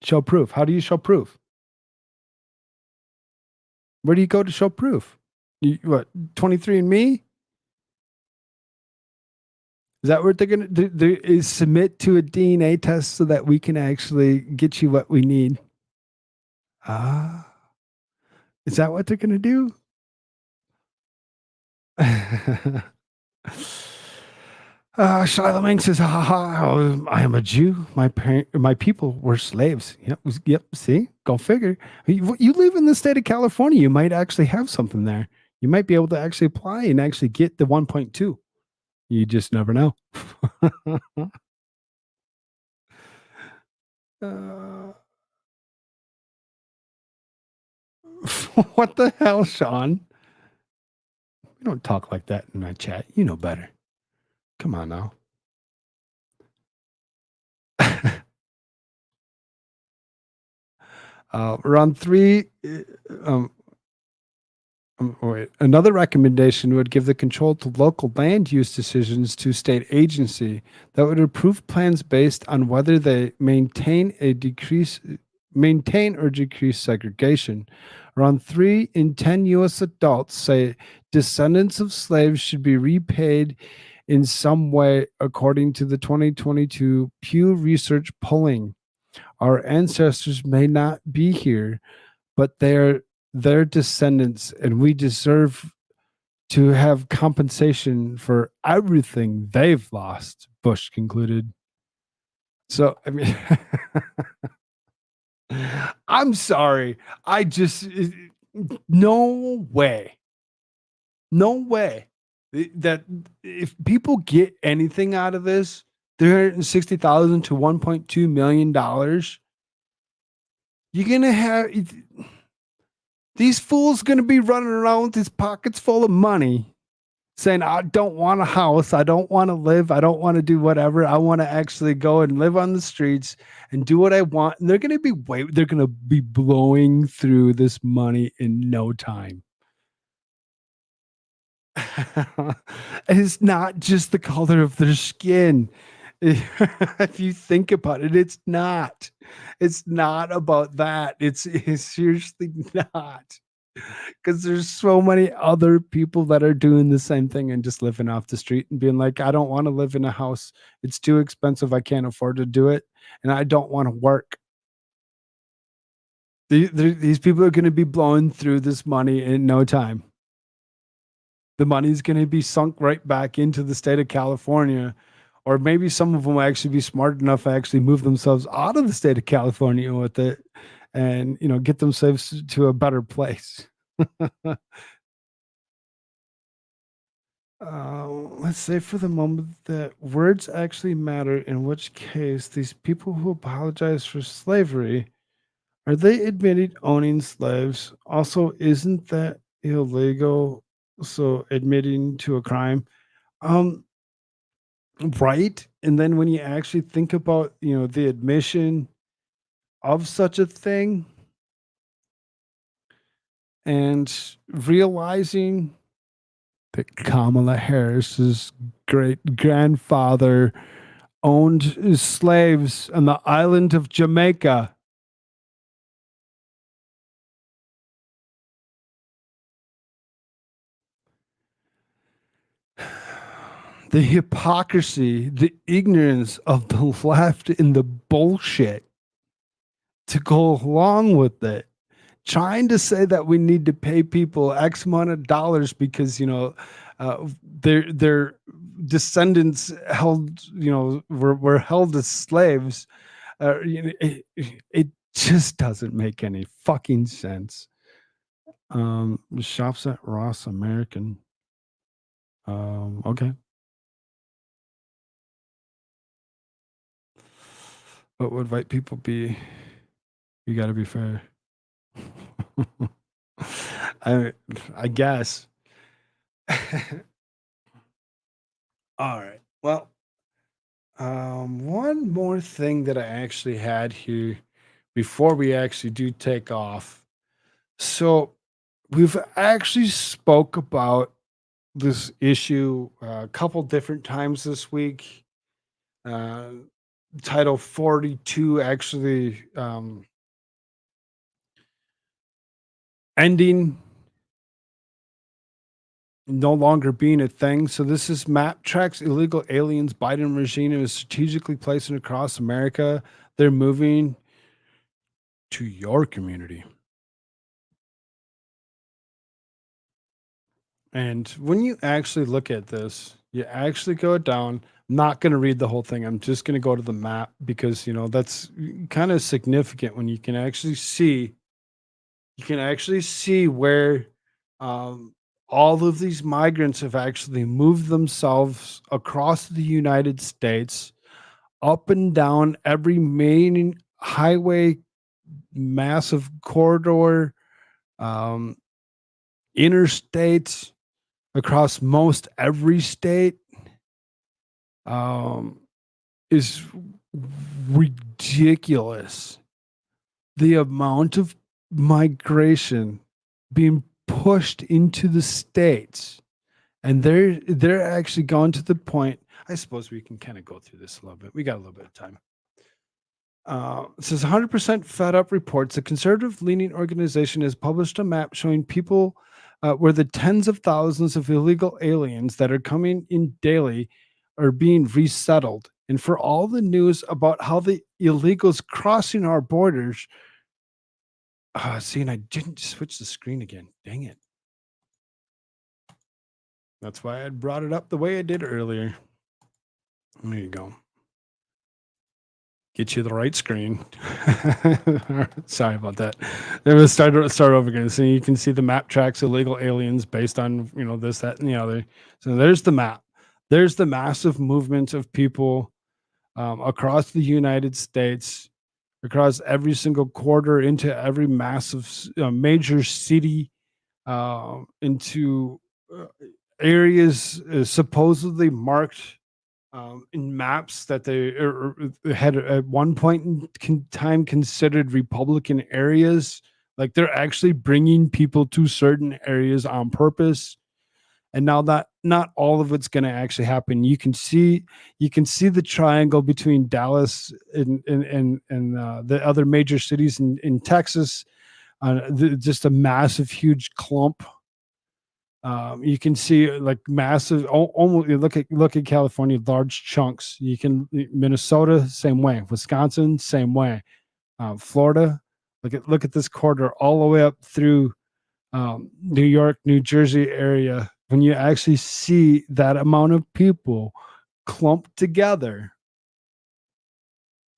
Show proof. How do you show proof? Where do you go to show proof? What, 23andMe? Is that what they're gonna do? Is submit to a DNA test so that we can actually get you what we need? Ah, is that what they're gonna do? Charlemagne says, "Ha ha ha! I am a Jew. My people were slaves." Yep, yep. See, go figure. You live in the state of California. You might actually have something there. You might be able to actually apply and actually get the 1.2. You just never know. uh, what the hell, Sean? We don't talk like that in my chat. You know better. Come on now. Round three. Wait. Another recommendation would give the control to local land use decisions to state agency that would approve plans based on whether they maintain or decrease segregation. Around 3 in 10 U.S. adults say descendants of slaves should be repaid in some way, according to the 2022 Pew Research polling. Our ancestors may not be here, but they're their descendants, and we deserve to have compensation for everything they've lost, Bush concluded. So, I mean, I'm sorry. No way. No way that if people get anything out of this, 360,000 to 1.2 million dollars, you're going to have these fools going to be running around with his pockets full of money saying, I don't want a house. I don't want to live. I don't want to do whatever. I want to actually go and live on the streets and do what I want. And they're going to be blowing through this money in no time. It's not just the color of their skin. If you think about it, it's not about that. It's seriously not, because there's so many other people that are doing the same thing and just living off the street and being like, I don't want to live in a house. It's too expensive. I can't afford to do it. And I don't want to work. These people are going to be blowing through this money in no time. The money's going to be sunk right back into the state of California. Or maybe some of them will actually be smart enough to actually move themselves out of the state of California with it and, get themselves to a better place. Let's say for the moment that words actually matter, in which case these people who apologize for slavery, are they admitting owning slaves? Also, isn't that illegal? So admitting to a crime? Right. And then when you actually think about, the admission of such a thing and realizing that Kamala Harris's great grandfather owned slaves on the island of Jamaica. The hypocrisy, the ignorance of the left and the bullshit to go along with it. Trying to say that we need to pay people X amount of dollars because, their descendants held, were held as slaves. It just doesn't make any fucking sense. Shops at Ross American. Okay. What would white people be? You got to be fair. I guess. All right. Well, one more thing that I actually had here before we actually do take off. So we've actually spoke about this issue a couple different times this week. Title 42 actually ending no longer being a thing. So this is map tracks illegal aliens. Biden regime is strategically placing across America. They're moving to your community. And when you actually look at this, you actually go down. I'm not going to read the whole thing. I'm just going to go to the map because, that's kind of significant when you can actually see where um, all of these migrants have actually moved themselves across the United States, up and down every main highway, massive corridor, um, interstates, across most every state, um, is ridiculous. The amount of migration being pushed into the states, and they're actually gone to the point. I suppose we can kind of go through this a little bit. We got a little bit of time. It says 100% Fed Up reports the conservative leaning organization has published a map showing people where the tens of thousands of illegal aliens that are coming in daily are being resettled. And for all the news about how the illegals crossing our borders, see, and I didn't switch the screen again. Dang it. That's why I brought it up the way I did earlier. There you go. Get you the right screen. Sorry about that. Then we'll start over again. So you can see the map tracks illegal aliens based on this, that, and the other. So there's the map. There's the massive movement of people across the United States, across every single quarter, into every massive major city, into areas supposedly marked in maps that they had at one point in time considered Republican areas. Like they're actually bringing people to certain areas on purpose. And now that not all of it's going to actually happen. You can see the triangle between Dallas and the other major cities in Texas. Just a massive, huge clump. You can see like massive. Almost look at California, large chunks. You can Minnesota, same way. Wisconsin, same way. Florida, look at this corridor all the way up through New York, New Jersey area. When you actually see that amount of people clumped together,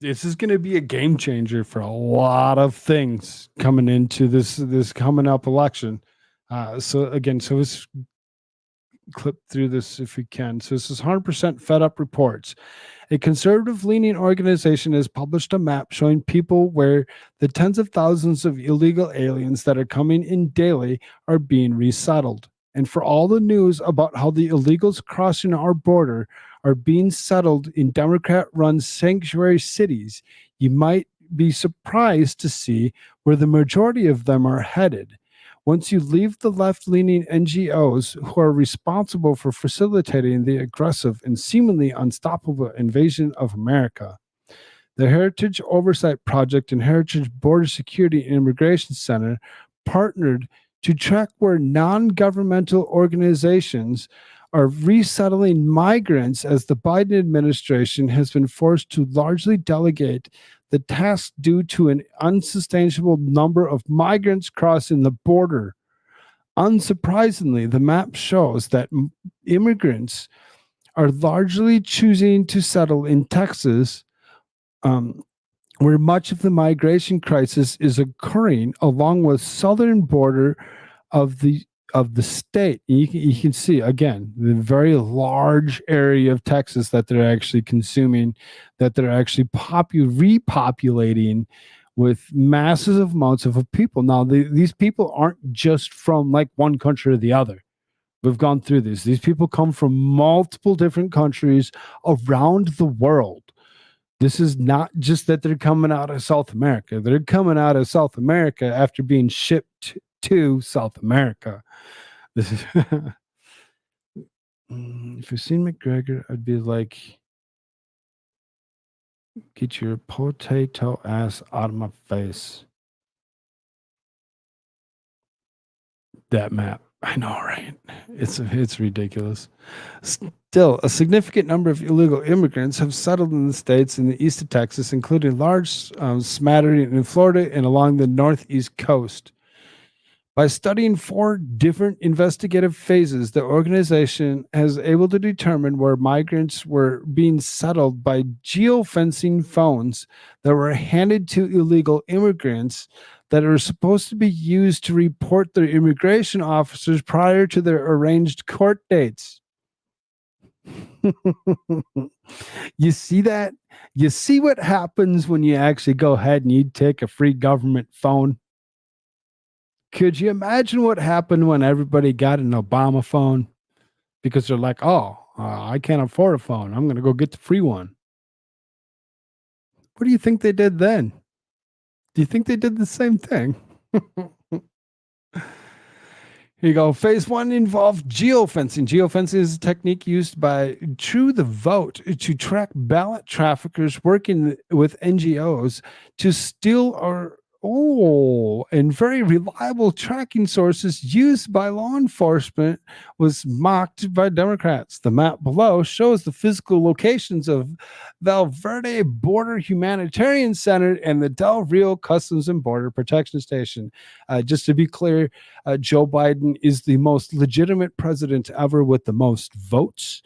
this is going to be a game changer for a lot of things coming into this coming up election. So let's clip through this if we can. So this is 100% Fed Up reports. A conservative-leaning organization has published a map showing people where the tens of thousands of illegal aliens that are coming in daily are being resettled. And for all the news about how the illegals crossing our border are being settled in Democrat-run sanctuary cities, you might be surprised to see where the majority of them are headed. Once you leave the left-leaning NGOs who are responsible for facilitating the aggressive and seemingly unstoppable invasion of America, the Heritage Oversight Project and Heritage Border Security and Immigration Center partnered to track where non-governmental organizations are resettling migrants as the Biden administration has been forced to largely delegate the task due to an unsustainable number of migrants crossing the border. Unsurprisingly, the map shows that immigrants are largely choosing to settle in Texas, where much of the migration crisis is occurring, along with southern border of the state. You can see again the very large area of Texas that they're actually consuming, that they're actually repopulating with massive amounts of people. Now these people aren't just from like one country or the other. We've gone through this. These people come from multiple different countries around the world. This is not just that they're coming out of South America. They're coming out of South America after being shipped to South America. This is if you've seen McGregor, I'd be like, get your potato ass out of my face. That map. I know, right? It's ridiculous. Still, a significant number of illegal immigrants have settled in the states in the east of Texas, including a large smattering in Florida and along the northeast coast. By studying 4 different investigative phases, the organization has able to determine where migrants were being settled by geofencing phones that were handed to illegal immigrants that are supposed to be used to report their immigration officers prior to their arranged court dates. You see that? You see what happens when you actually go ahead and you take a free government phone? Could you imagine what happened when everybody got an Obama phone? Because they're like, oh, I can't afford a phone. I'm going to go get the free one. What do you think they did then? Do you think they did the same thing? Here you go. Phase 1 involved geofencing. Geofencing is a technique used by True the Vote to track ballot traffickers working with NGOs to steal and very reliable tracking sources used by law enforcement was mocked by Democrats. The map below shows the physical locations of Valverde Border Humanitarian Center and the Del Rio Customs and Border Protection Station. Just to be clear, Joe Biden is the most legitimate president ever with the most votes.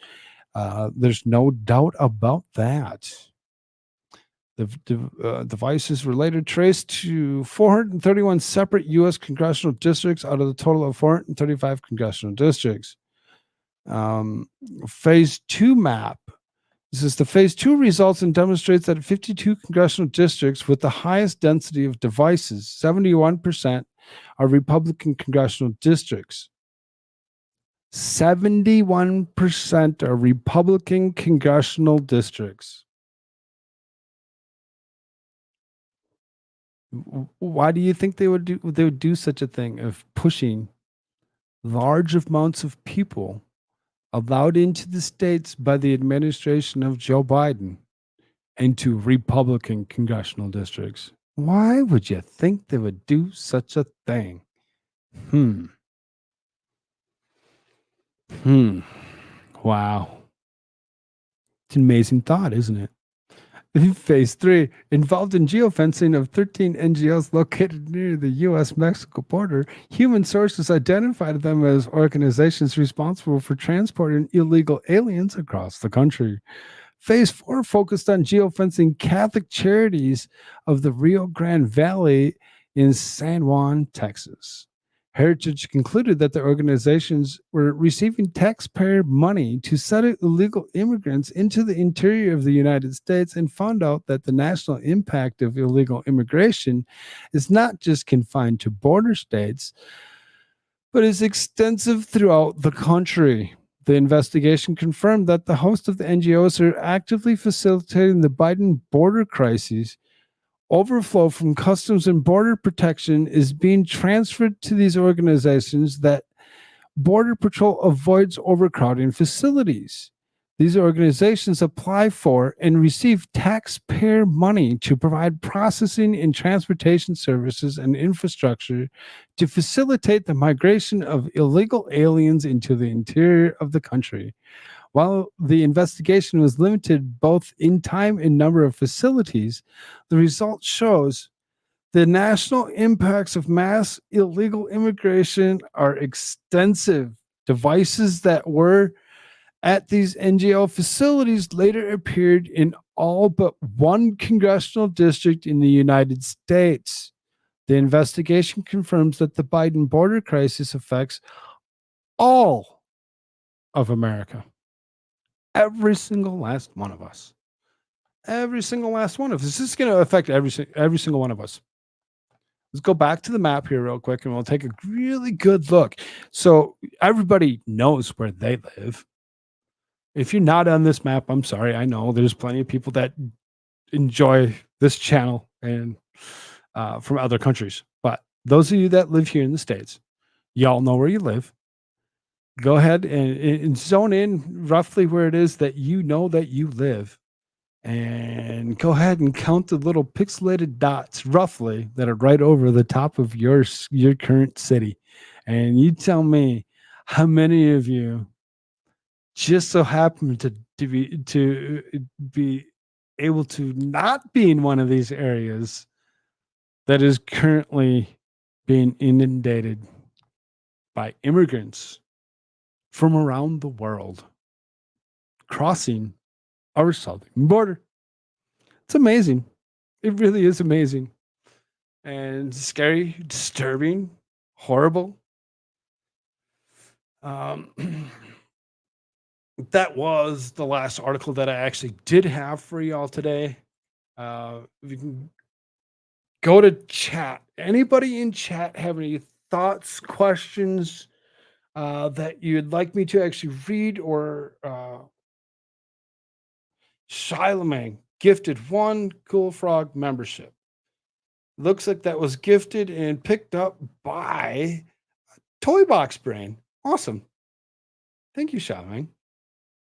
There's no doubt about that. The devices were later traced to 431 separate U.S. congressional districts out of the total of 435 congressional districts. Phase 2 map. This is the phase 2 results and demonstrates that 52 congressional districts with the highest density of devices, 71%, are Republican congressional districts. 71% are Republican congressional districts. Why do you think they would do such a thing of pushing large amounts of people allowed into the states by the administration of Joe Biden into Republican congressional districts? Why would you think they would do such a thing? Wow. It's an amazing thought, isn't it? Phase 3 involved in geofencing of 13 NGOs located near the U.S.-Mexico border. Human sources identified them as organizations responsible for transporting illegal aliens across the country. Phase 4 focused on geofencing Catholic charities of the Rio Grande Valley in San Juan, Texas. Heritage concluded that the organizations were receiving taxpayer money to settle illegal immigrants into the interior of the United States and found out that the national impact of illegal immigration is not just confined to border states, but is extensive throughout the country. The investigation confirmed that the host of the NGOs are actively facilitating the Biden border crisis. Overflow from Customs and Border Protection is being transferred to these organizations that Border Patrol avoids overcrowding facilities. These organizations apply for and receive taxpayer money to provide processing and transportation services and infrastructure to facilitate the migration of illegal aliens into the interior of the country. While the investigation was limited both in time and number of facilities, the result shows the national impacts of mass illegal immigration are extensive. Devices that were at these NGO facilities later appeared in all but one congressional district in the United States. The investigation confirms that the Biden border crisis affects all of America. Every single last one of us. Every single last one of us. This is going to affect every single one of us. Let's go back to the map here real quick and we'll take a really good look. So everybody knows where they live. If you're not on this map, I'm sorry. I know there's plenty of people that enjoy this channel and from other countries. But those of you that live here in the States, y'all know where you live. Go ahead and zone in roughly where it is that you know that you live. And go ahead and count the little pixelated dots roughly that are right over the top of your current city. And you tell me how many of you just so happen to be able to not be in one of these areas that is currently being inundated by immigrants from around the world crossing our southern border. It's amazing. It really is amazing. And scary, disturbing, horrible. Um, that was the last article that I actually did have for y'all today. You can go to chat. Anybody in chat have any thoughts, questions that you'd like me to actually read? Or Shilamang gifted 1 Koolfrogg membership. Looks like that was gifted and picked up by Toy Box Brain. Awesome. Thank you, Shilamang.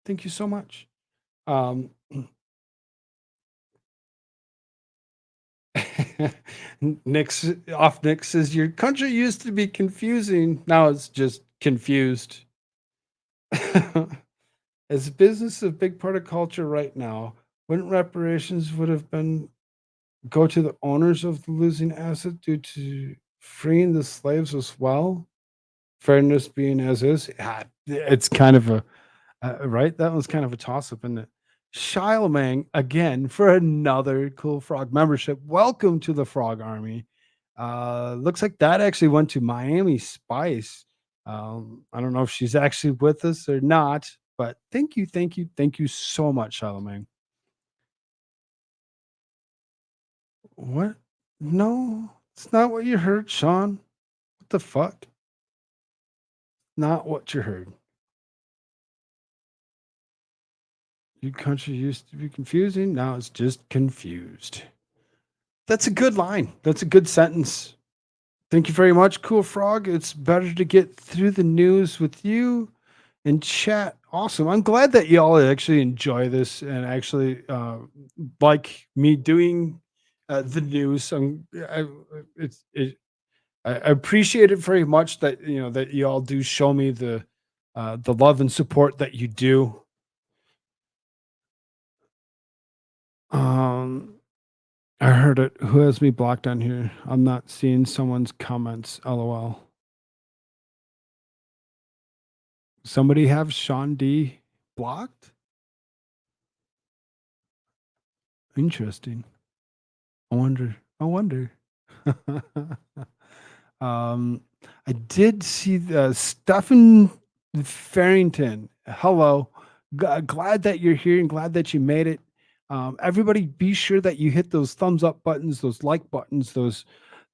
Thank you so much. Nick says your country used to be confusing. Now it's just confused. As business a big part of culture right now, wouldn't reparations would have been go to the owners of the losing asset due to freeing the slaves as well? Fairness being as is. Yeah, it's kind of a right. That was kind of a toss up, isn't it? Shilamang again for another Koolfrogg membership. Welcome to the Frog Army. Looks like that actually went to Miami Spice. I don't know if she's actually with us or not, but thank you so much, Shilamang. What? No, it's not what you heard, Sean. What the fuck? Not what you heard. Your country used to be confusing. Now it's just confused. That's a good line. That's a good sentence. Thank you very much, Koolfrogg. It's better to get through the news with you and chat. Awesome. I'm glad that y'all actually enjoy this and actually like me doing the news. I appreciate it very much that that you all do show me the love and support that you do. I heard it. Who has me blocked on here? I'm not seeing someone's comments. LOL. Somebody have Sean D blocked? Interesting. I wonder. I did see the Stephen Farrington. Hello. Glad that you're here and glad that you made it. Everybody be sure that you hit those thumbs up buttons, those like buttons, those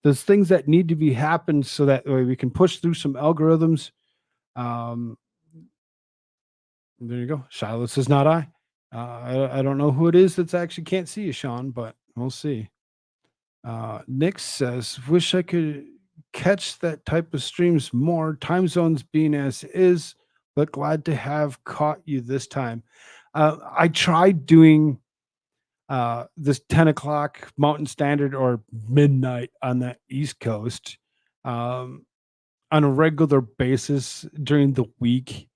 things that need to be happened so that way we can push through some algorithms. There you go. Shiloh says not I. I don't know who it is that's actually can't see you, Sean, but we'll see. Nick says, wish I could catch that type of streams more. Time zones being as is, but glad to have caught you this time. I tried doing this 10 o'clock Mountain Standard or midnight on the East Coast on a regular basis during the week.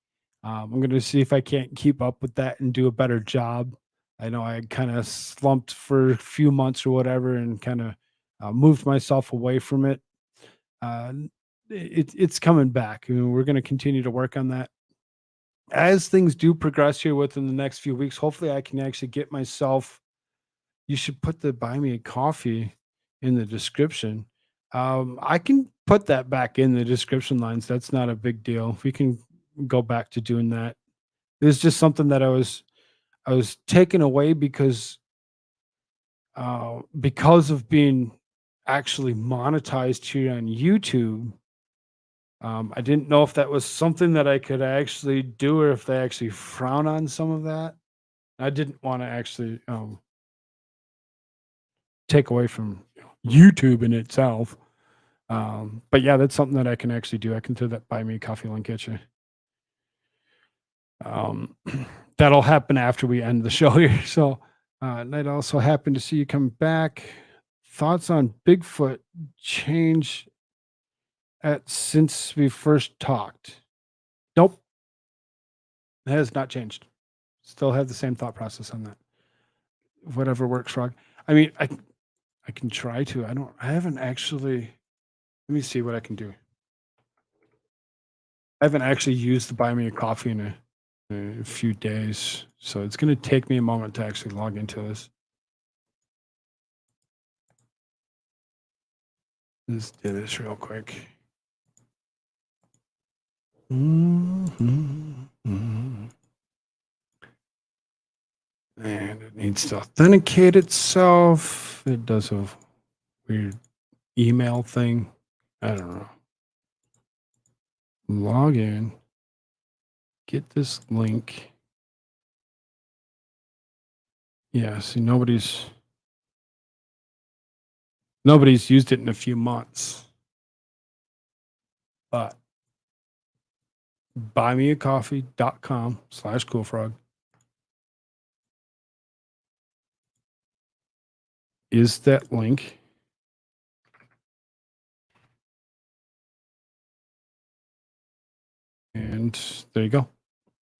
I'm going to see if I can't keep up with that and do a better job. I know I kind of slumped for a few months or whatever and kind of moved myself away from it. It's coming back. We're going to continue to work on that. As things do progress here within the next few weeks, hopefully I can actually get myself. You should put the buy me a coffee in the description. I can put that back in the description lines. That's not a big deal. We can go back to doing that. It was just something that I was taken away because of being actually monetized here on YouTube. I didn't know if that was something that I could actually do or if they actually frown on some of that. I didn't want to actually take away from YouTube in itself. But yeah, that's something that I can actually do. I can throw that buy me a coffee link at you. That'll happen after we end the show here. So I'd also happen to see you come back. Thoughts on Bigfoot change since we first talked? Nope. It has not changed. Still have the same thought process on that. Whatever works, Frog. I mean, I can try to. I haven't actually. Let me see what I can do. I haven't actually used the Buy Me a Coffee in a few days, so it's going to take me a moment to actually log into this. Let's do this real quick. And it needs to authenticate itself. It does a weird email thing. I don't know. Log in. Get this link. Yeah, see, nobody's used it in a few months. But buymeacoffee.com/Koolfrogg is that link. And there you go.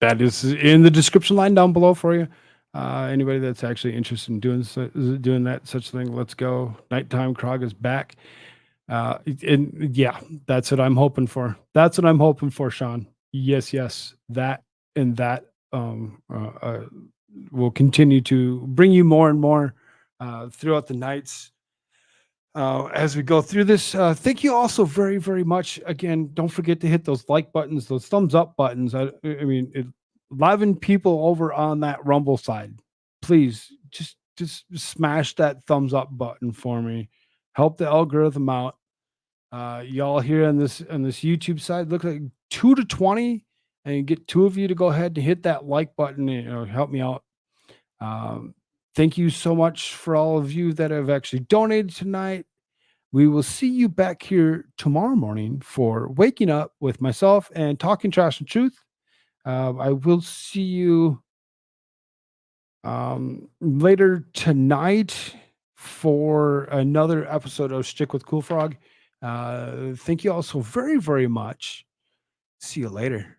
That is in the description line down below for you. Anybody that's actually interested in doing such thing, let's go. Nighttime Krog is back. And yeah, that's what I'm hoping for. That's what I'm hoping for, Sean. Yes. That and that will continue to bring you more and more throughout the nights. As we go through this, thank you also very, very much. Again, don't forget to hit those like buttons, those thumbs up buttons. I mean, 11 people over on that Rumble side. Please just smash that thumbs up button for me. Help the algorithm out. Y'all here on this YouTube side, look like 2 to 20, and get 2 of you to go ahead and hit that like button and help me out. Thank you so much for all of you that have actually donated tonight. We will see you back here tomorrow morning for Waking Up with myself and Talking Trash and Truth. I will see you later tonight for another episode of Shtick with Koolfrogg. Thank you all so very, very much. See you later.